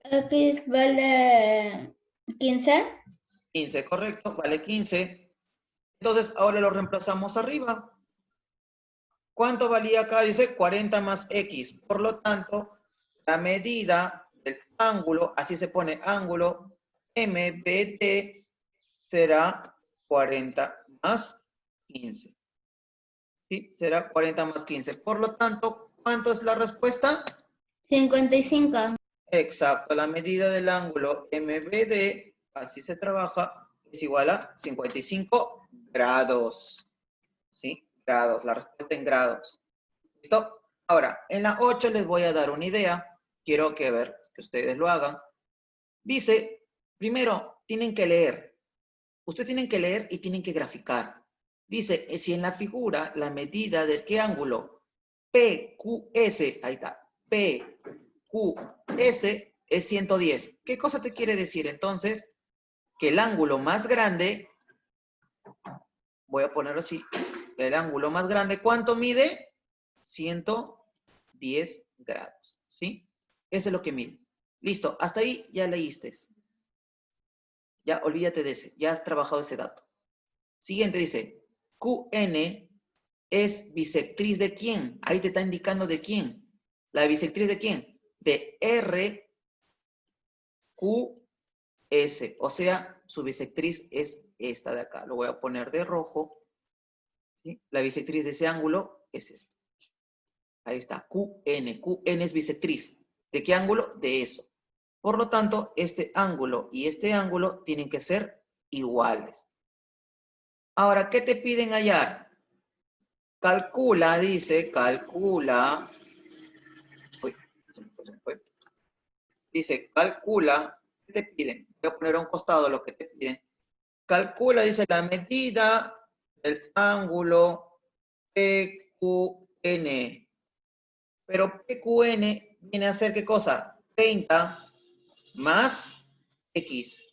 X vale 15. 15, correcto, vale 15. Entonces, ahora lo reemplazamos arriba. ¿Cuánto valía acá? Dice 40 más x. Por lo tanto, la medida del ángulo, así se pone ángulo, MBT será 40 más 15. ¿Sí? Será 40 más 15. Por lo tanto, ¿cuánto es la respuesta? 55. Exacto, la medida del ángulo MBD, así se trabaja, es igual a 55 grados. ¿Sí? Grados, la respuesta en grados. ¿Listo? Ahora, en la 8 les voy a dar una idea. Quiero que ustedes lo hagan. Dice, primero, tienen que leer. Ustedes tienen que leer y tienen que graficar. Dice, si en la figura la medida del qué ángulo PQS, ahí está, PQS es 110. ¿Qué cosa te quiere decir entonces? Que el ángulo más grande, voy a ponerlo así, el ángulo más grande, ¿cuánto mide? 110 grados, ¿sí? Eso es lo que mide. Listo, hasta ahí ya leíste. Ya olvídate de ese, ya has trabajado ese dato. Siguiente dice, QN es bisectriz de quién. Ahí te está indicando de quién. ¿La bisectriz de quién? De RQS. O sea, su bisectriz es esta de acá. Lo voy a poner de rojo. ¿Sí? La bisectriz de ese ángulo es esta. Ahí está, QN. QN es bisectriz. ¿De qué ángulo? De eso. Por lo tanto, este ángulo y este ángulo tienen que ser iguales. Ahora, ¿qué te piden hallar? Calcula, dice, calcula. Uy, se me fue. Dice, calcula. ¿Qué te piden? Voy a poner a un costado lo que te piden. Calcula, dice, la medida del ángulo PQN. Pero PQN viene a ser ¿qué cosa? 30 más X.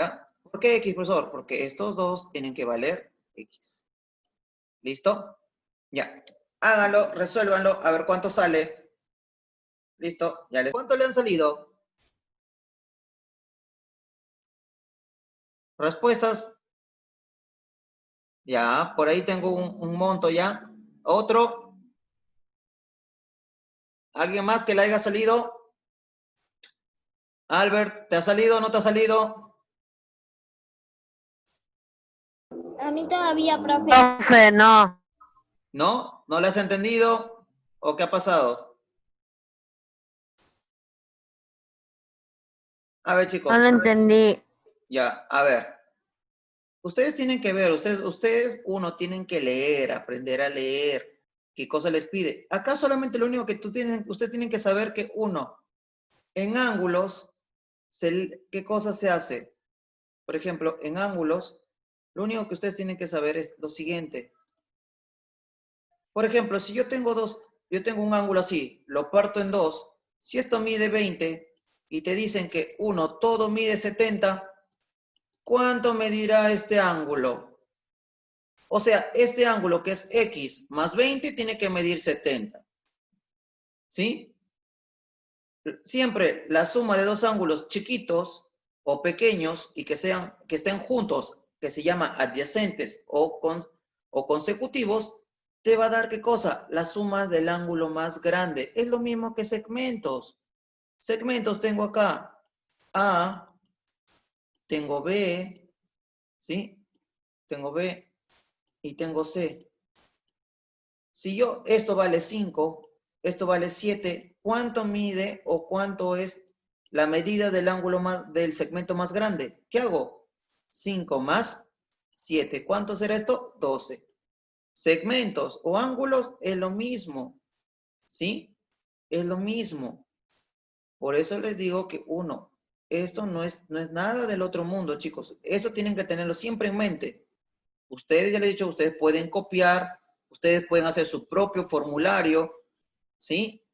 ¿Ya? ¿Por qué X, profesor? Porque estos dos tienen que valer X. ¿Listo? Ya. Háganlo, resuélvanlo, a ver cuánto sale. ¿Listo? Ya les... ¿Cuánto le han salido? ¿Respuestas? Ya, por ahí tengo un monto ya. ¿Otro? ¿Alguien más que le haya salido? Albert, ¿te ha salido o no te ha salido? A mí todavía, profe. Profe, no. ¿No? ¿No le has entendido? ¿O qué ha pasado? A ver, chicos. No lo entendí. Ya, a ver. Ustedes tienen que ver, ustedes, uno, tienen que leer, aprender a leer. ¿Qué cosa les pide? Acá solamente lo único que ustedes tienen que saber que, uno, en ángulos, ¿qué cosa se hace? Por ejemplo, en ángulos, lo único que ustedes tienen que saber es lo siguiente. Por ejemplo, si yo tengo un ángulo así, lo parto en dos, si esto mide 20 y te dicen que uno, todo mide 70, ¿cuánto medirá este ángulo? O sea, este ángulo que es X más 20 tiene que medir 70. ¿Sí? Siempre la suma de dos ángulos chiquitos o pequeños y que estén juntos, que se llama adyacentes o consecutivos, te va a dar ¿qué cosa? La suma del ángulo más grande. Es lo mismo que segmentos. Segmentos tengo acá A, tengo B, ¿sí? Tengo B y tengo C. Si esto vale 5, esto vale 7, ¿cuánto mide o cuánto es la medida del ángulo del segmento más grande? ¿Qué hago? 5 más 7. ¿Cuánto será esto? 12. Segmentos o ángulos es lo mismo. ¿Sí? Es lo mismo. Por eso les digo que esto no es nada del otro mundo, chicos. Eso tienen que tenerlo siempre en mente. Ustedes, ya les he dicho, ustedes pueden copiar, ustedes pueden hacer su propio formulario, ¿sí?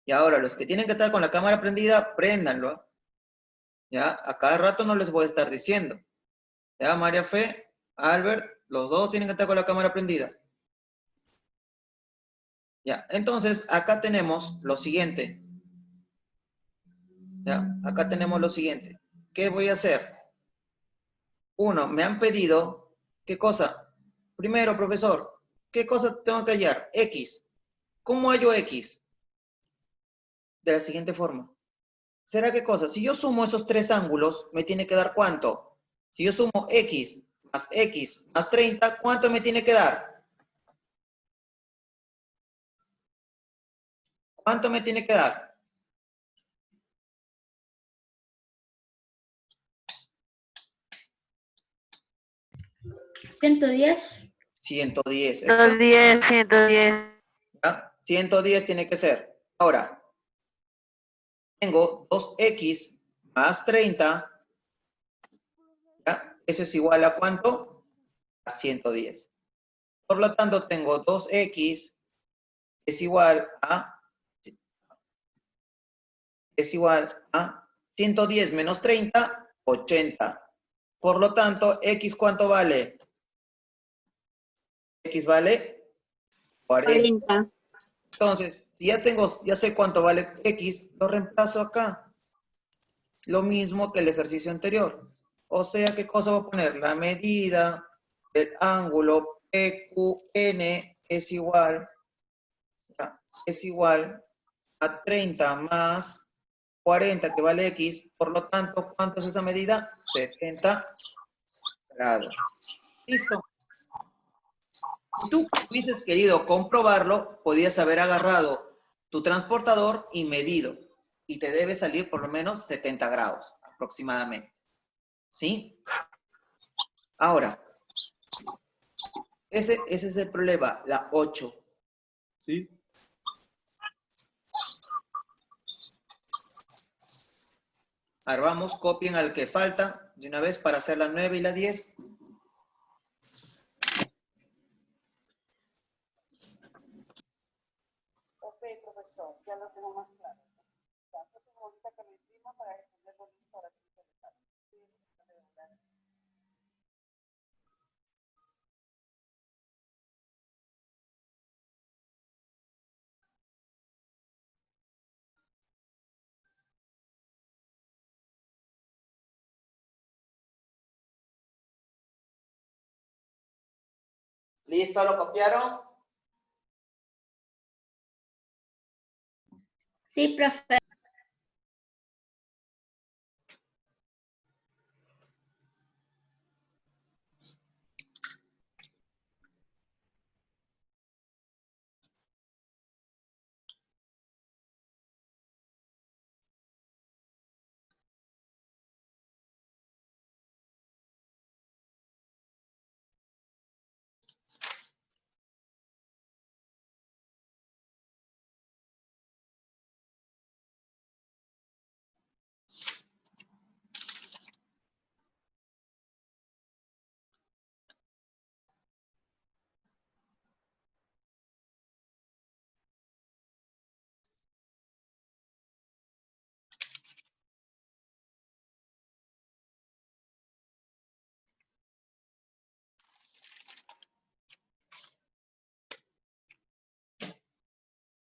Y ahora, los que tienen que estar con la cámara prendida, préndanlo. ¿Ya? A cada rato no les voy a estar diciendo. ¿Ya? María Fe, Albert, los dos tienen que estar con la cámara prendida. ¿Ya? Entonces, acá tenemos lo siguiente. ¿Ya? Acá tenemos lo siguiente. ¿Qué voy a hacer? Uno, me han pedido, ¿qué cosa? Primero, profesor, ¿qué cosa tengo que hallar? X. ¿Cómo hallo X? De la siguiente forma. ¿Será qué cosa? Si yo sumo esos tres ángulos, me tiene que dar ¿cuánto? Si yo sumo X más 30, ¿cuánto me tiene que dar? ¿Cuánto me tiene que dar? 110. 110. Exacto. 110, 110. ¿Ya? 110 tiene que ser. Ahora, tengo 2x más 30. ¿Ya? Eso es igual a ¿cuánto? A 110. Por lo tanto, tengo 2x es igual a 110 menos 30, 80. Por lo tanto, x ¿cuánto vale? X vale 40. 40. Entonces, si ya sé cuánto vale X, lo reemplazo acá. Lo mismo que el ejercicio anterior. O sea, ¿qué cosa voy a poner? La medida del ángulo PQN es igual a 30 más 40, que vale X. Por lo tanto, ¿cuánto es esa medida? 70 grados. ¿Listo? Si tú hubieses querido comprobarlo, podías haber agarrado tu transportador y medido. Y te debe salir por lo menos 70 grados aproximadamente. ¿Sí? Ahora, ese es el problema, la 8. ¿Sí? Ahora vamos, copien al que falta de una vez para hacer la 9 y la 10. Ok, profesor, ya lo tengo más claro. Entonces, ahorita que lo imprima para tenerlo listo a las 5 de la tarde. Gracias. ¿Listo? ¿Lo copiaron? Sí, profe.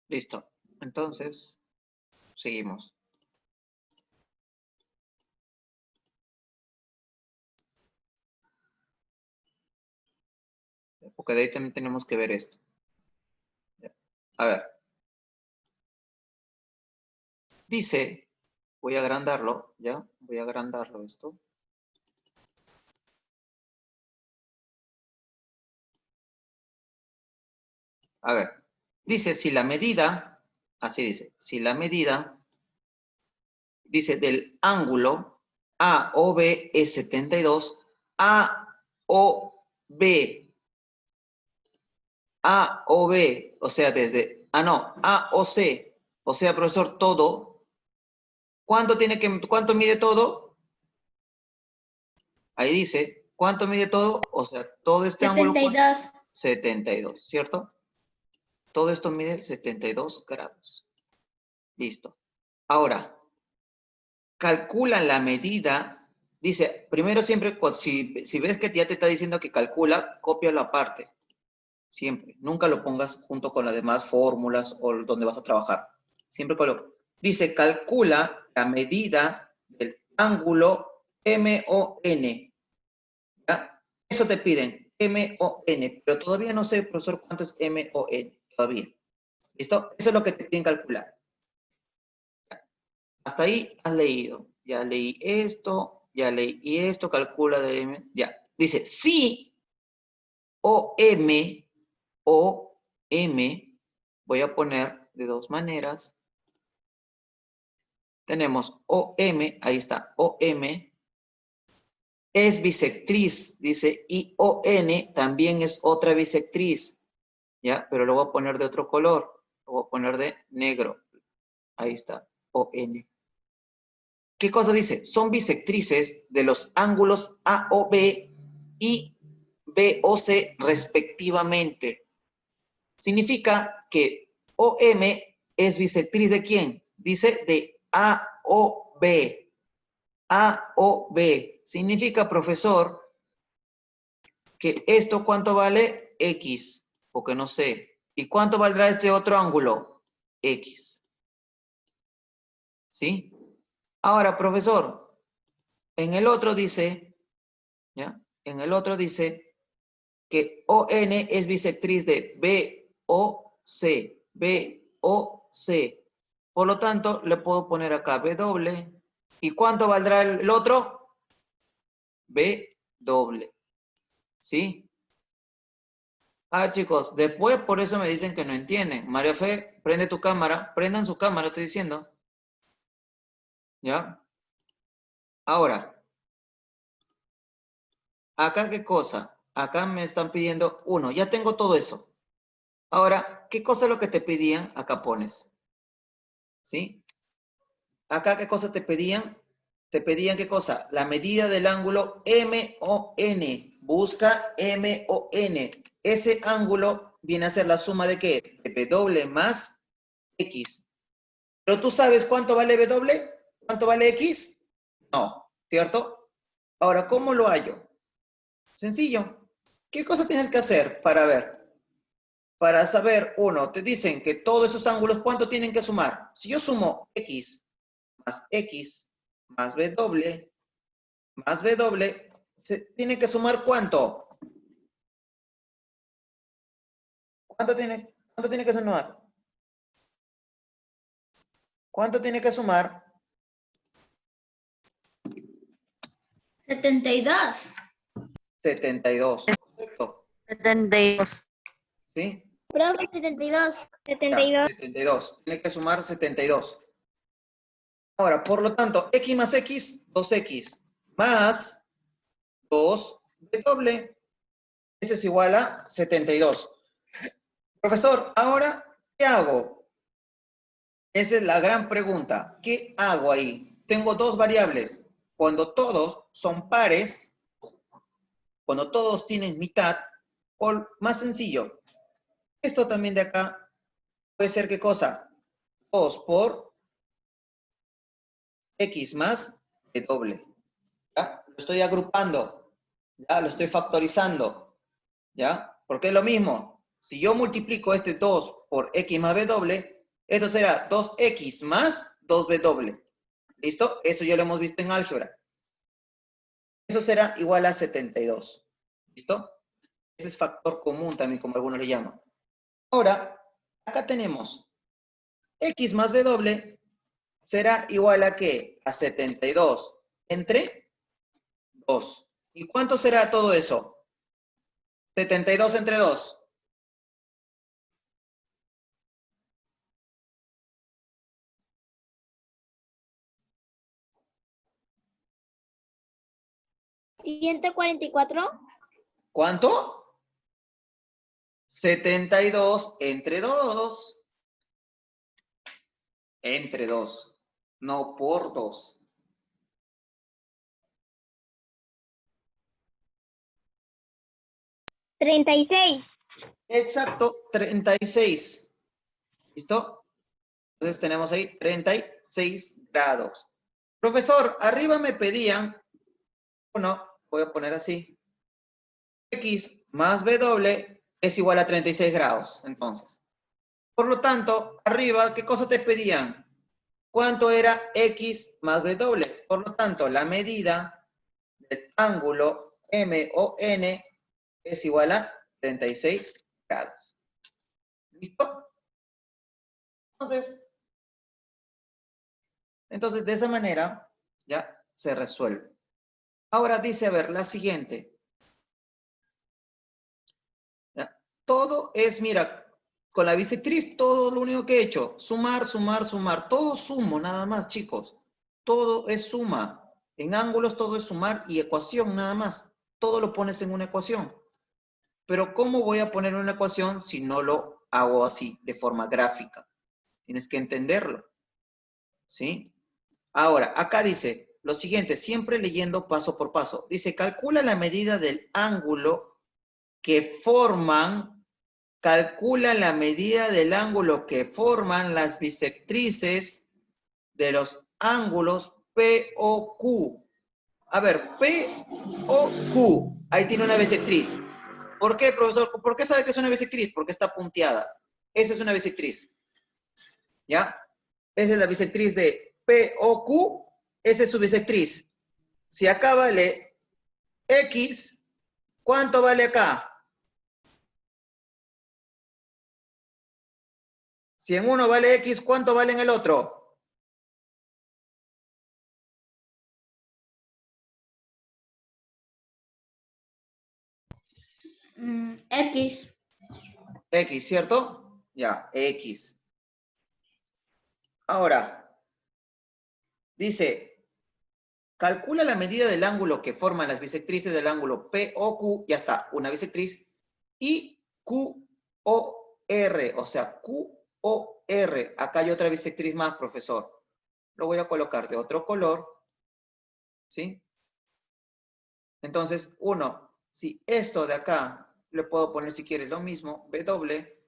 Listo. Entonces, seguimos. Porque de ahí también tenemos que ver esto. A ver. Dice, voy a agrandarlo, ¿ya? Voy a agrandarlo esto. A ver. Dice, si la medida, así dice, si la medida, dice, del ángulo AOB es 72, AOB, o sea, desde Ah, no, A o C. O sea, profesor, todo. ¿Cuánto mide todo? Ahí dice, ¿cuánto mide todo? O sea, todo este ángulo. 72. 72, ¿cierto? Todo esto mide 72 grados. Listo. Ahora, calcula la medida. Dice, primero siempre, si ves que ya te está diciendo que calcula, cópialo aparte. Siempre. Nunca lo pongas junto con las demás fórmulas o donde vas a trabajar. Siempre coloca. Dice, calcula la medida del ángulo MON. ¿Ya? Eso te piden, MON. Pero todavía no sé, profesor, cuánto es MON. Todavía. ¿Listo? Eso es lo que te piden calcular. Hasta ahí has leído. Ya leí esto, ya leí esto, calcula de M. Ya. Dice, si OM, voy a poner de dos maneras. Tenemos OM, ahí está, OM, es bisectriz, dice, y ON también es otra bisectriz, ¿ya? Pero lo voy a poner de otro color, lo voy a poner de negro. Ahí está, ON. ¿Qué cosa dice? Son bisectrices de los ángulos AOB y BOC respectivamente. Significa que OM es bisectriz ¿de quién? Dice de AOB. AOB. Significa, profesor, que esto ¿cuánto vale? X, porque no sé. ¿Y cuánto valdrá este otro ángulo? X. ¿Sí? Ahora, profesor, en el otro dice, ¿ya? En el otro dice que ON es bisectriz de BOC. BOC. Por lo tanto, le puedo poner acá B doble. ¿Y cuánto valdrá el otro? B doble. ¿Sí? A ver, chicos, después por eso me dicen que no entienden. María Fe, prende tu cámara. Prendan su cámara, estoy diciendo. ¿Ya? Ahora, acá qué cosa. Acá me están pidiendo 1. Ya tengo todo eso. Ahora, ¿qué cosa es lo que te pedían? Acá pones. ¿Sí? Acá, ¿qué cosa te pedían? Te pedían, ¿qué cosa? La medida del ángulo MON. Busca MON. Ese ángulo viene a ser la suma de ¿qué? De W más X. ¿Pero tú sabes cuánto vale W? ¿Cuánto vale X? No, ¿cierto? Ahora, ¿cómo lo hallo? Sencillo. ¿Qué cosa tienes que hacer para ver? Para saber, uno, te dicen que todos esos ángulos, ¿cuánto tienen que sumar? Si yo sumo X más W, se tiene que sumar ¿cuánto? ¿Cuánto tiene que sumar? ¿Cuánto tiene que sumar? 72. 72. ¿Correcto? 72. ¿Sí? Profe, 72. Ya, 72. 72. Tiene que sumar 72. Ahora, por lo tanto, X más X, 2X, más 2W. Eso es igual a 72. Profesor, ahora, ¿qué hago? Esa es la gran pregunta. ¿Qué hago ahí? Tengo dos variables. Cuando todos son pares, cuando todos tienen mitad, o más sencillo, esto también de acá puede ser ¿qué cosa? 2 por X más W. ¿Ya? Lo estoy agrupando. ¿Ya? Lo estoy factorizando. ¿Ya? Porque es lo mismo. Si yo multiplico este 2 por X más W, esto será 2X más 2W. ¿Listo? Eso ya lo hemos visto en álgebra. Eso será igual a 72. ¿Listo? Ese es factor común también, como algunos le llaman. Ahora, acá tenemos X más W será igual a ¿qué? A 72 entre 2. ¿Y cuánto será todo eso? 72 entre 2. ¿144? ¿Cuánto? 72 entre 2. Entre 2, no por 2. $36. Exacto, 36. ¿Listo? Entonces tenemos ahí 36 grados. Profesor, arriba me pedían, bueno, voy a poner así, X más W es igual a 36 grados, entonces. Por lo tanto, arriba, ¿qué cosa te pedían? ¿Cuánto era X más W? Por lo tanto, la medida del ángulo MON es igual a 36 grados. ¿Listo? Entonces, de esa manera, ya se resuelve. Ahora dice, a ver, la siguiente. ¿Ya? Todo es, mira, con la bisectriz, todo lo único que he hecho, sumar, sumar, sumar. Todo sumo, nada más, chicos. Todo es suma. En ángulos todo es sumar y ecuación, nada más. Todo lo pones en una ecuación. Pero ¿cómo voy a poner una ecuación si no lo hago así, de forma gráfica? Tienes que entenderlo. ¿Sí? Ahora, acá dice lo siguiente, siempre leyendo paso por paso. Dice, calcula la medida del ángulo que forman, las bisectrices de los ángulos P o Q. A ver, P o Q. Ahí tiene una bisectriz. ¿Por qué, profesor? ¿Por qué sabe que es una bisectriz? Porque está punteada. Esa es una bisectriz. ¿Ya? Esa es la bisectriz de P o Q. Esa es su bisectriz. Si acá vale X, ¿cuánto vale acá? Si en uno vale X, ¿cuánto vale en el otro? X. X, ¿cierto? Ya, X. Ahora, dice, calcula la medida del ángulo que forman las bisectrices del ángulo P o Q, ya está, una bisectriz, y Q o R, o sea, Q o R. Acá hay otra bisectriz más, profesor. Lo voy a colocar de otro color, ¿sí? Entonces, si esto de acá, le puedo poner si quieres lo mismo, W.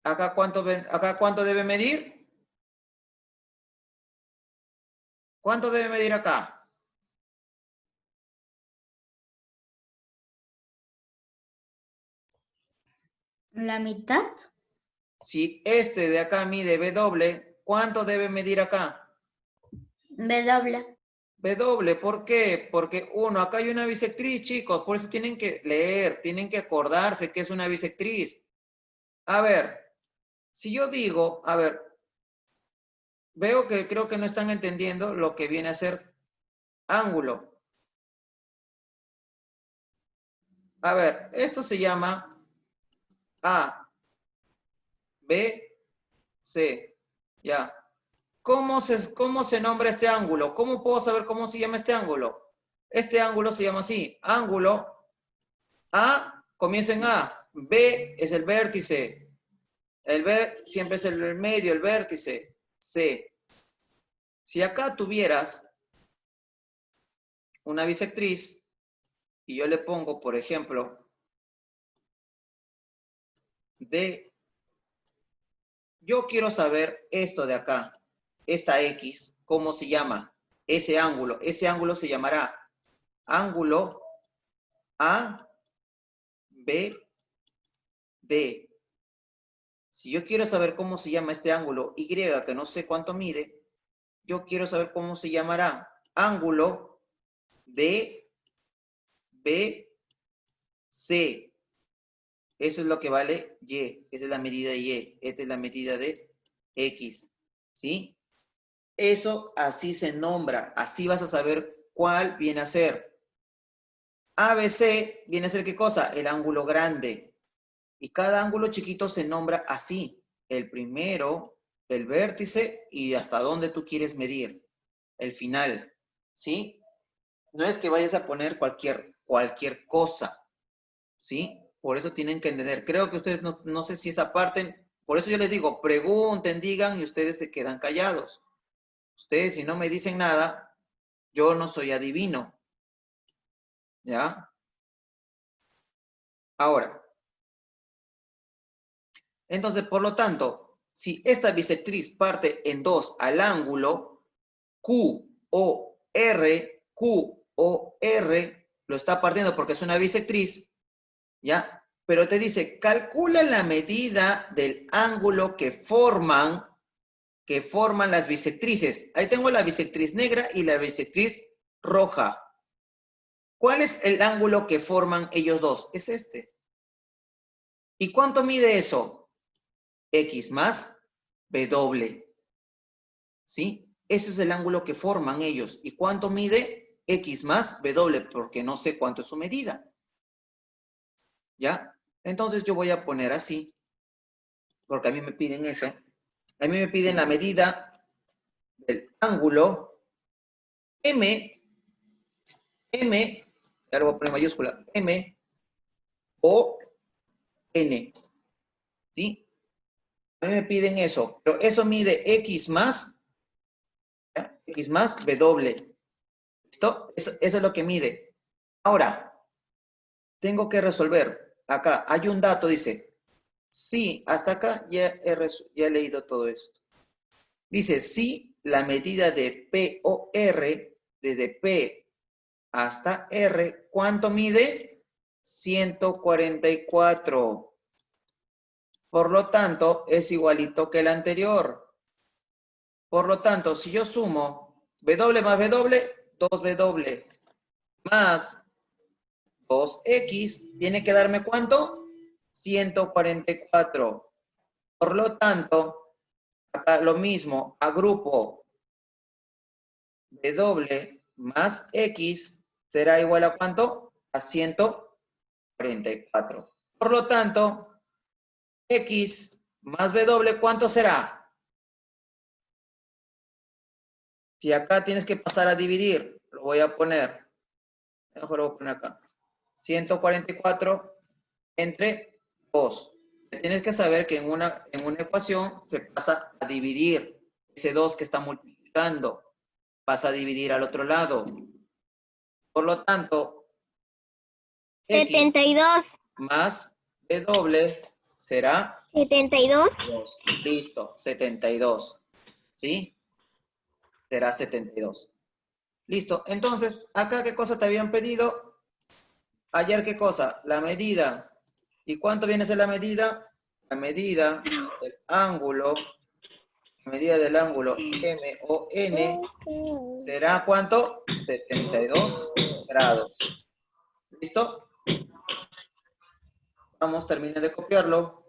¿Acá cuánto debe medir? ¿Cuánto debe medir acá? La mitad. Si este de acá mide W, ¿cuánto debe medir acá? W. W, ¿por qué? Porque acá hay una bisectriz, chicos, por eso tienen que leer, tienen que acordarse que es una bisectriz. A ver, si yo digo, a ver, creo que no están entendiendo lo que viene a ser ángulo. A ver, esto se llama A, B, C, ya. ¿Cómo se nombra este ángulo? ¿Cómo puedo saber cómo se llama este ángulo? Este ángulo se llama así, ángulo A, comienza en A, B es el vértice, el B siempre es el medio, el vértice, C. Si acá tuvieras una bisectriz y yo le pongo, por ejemplo, D, yo quiero saber esto de acá, esta X, ¿cómo se llama? Ese ángulo se llamará ángulo A, B, D. Si yo quiero saber cómo se llama este ángulo Y, que no sé cuánto mide, yo quiero saber cómo se llamará ángulo D, B, C. Eso es lo que vale Y. Esa es la medida de Y. Esta es la medida de X. ¿Sí? Eso así se nombra. Así vas a saber cuál viene a ser. ABC viene a ser ¿qué cosa? El ángulo grande. Y cada ángulo chiquito se nombra así. El primero, el vértice y hasta dónde tú quieres medir. El final. ¿Sí? No es que vayas a poner cualquier cosa. ¿Sí? Por eso tienen que entender. Creo que ustedes no sé si esa parte Por eso yo les digo, pregunten, digan y ustedes se quedan callados. Ustedes si no me dicen nada, yo no soy adivino. ¿Ya? Ahora. Entonces, por lo tanto, si esta bisectriz parte en dos al ángulo QOR, lo está partiendo porque es una bisectriz, ¿ya? Pero te dice, calcula la medida del ángulo que forman las bisectrices. Ahí tengo la bisectriz negra y la bisectriz roja. ¿Cuál es el ángulo que forman ellos dos? Es este. ¿Y cuánto mide eso? X más W. ¿Sí? Ese es el ángulo que forman ellos. ¿Y cuánto mide? X más W, porque no sé cuánto es su medida. ¿Ya? Entonces yo voy a poner así, porque a mí me piden eso. A mí me piden la medida del ángulo M, ya lo voy a poner en mayúscula, M, O, N. ¿Sí? A mí me piden eso, pero eso mide X más, ¿ya? X más W. ¿Listo? Eso es lo que mide. Ahora, tengo que resolver. Acá hay un dato, dice, sí, hasta acá ya he leído todo esto. Dice, sí, la medida de POR, desde P hasta R, ¿cuánto mide? 144. Por lo tanto, es igualito que el anterior. Por lo tanto, si yo sumo W más W, 2W más 2X, tiene que darme ¿cuánto? 144. Por lo tanto, acá lo mismo, agrupo W más X será igual a ¿cuánto? A 144. Por lo tanto, X más W, ¿cuánto será? Si acá tienes que pasar a dividir, lo voy a poner. Mejor lo voy a poner acá. 144 entre 2. Tienes que saber que en una ecuación se pasa a dividir. Ese 2 que está multiplicando pasa a dividir al otro lado. Por lo tanto, X 72. más W será 72. 2. Listo, 72. ¿Sí? Será 72. Listo. Entonces, acá, ¿qué cosa te habían pedido? Ayer, ¿qué cosa? La medida. ¿Y cuánto viene a ser la medida? La medida del ángulo, MON, será ¿cuánto? 72 grados. ¿Listo? Vamos, termine de copiarlo.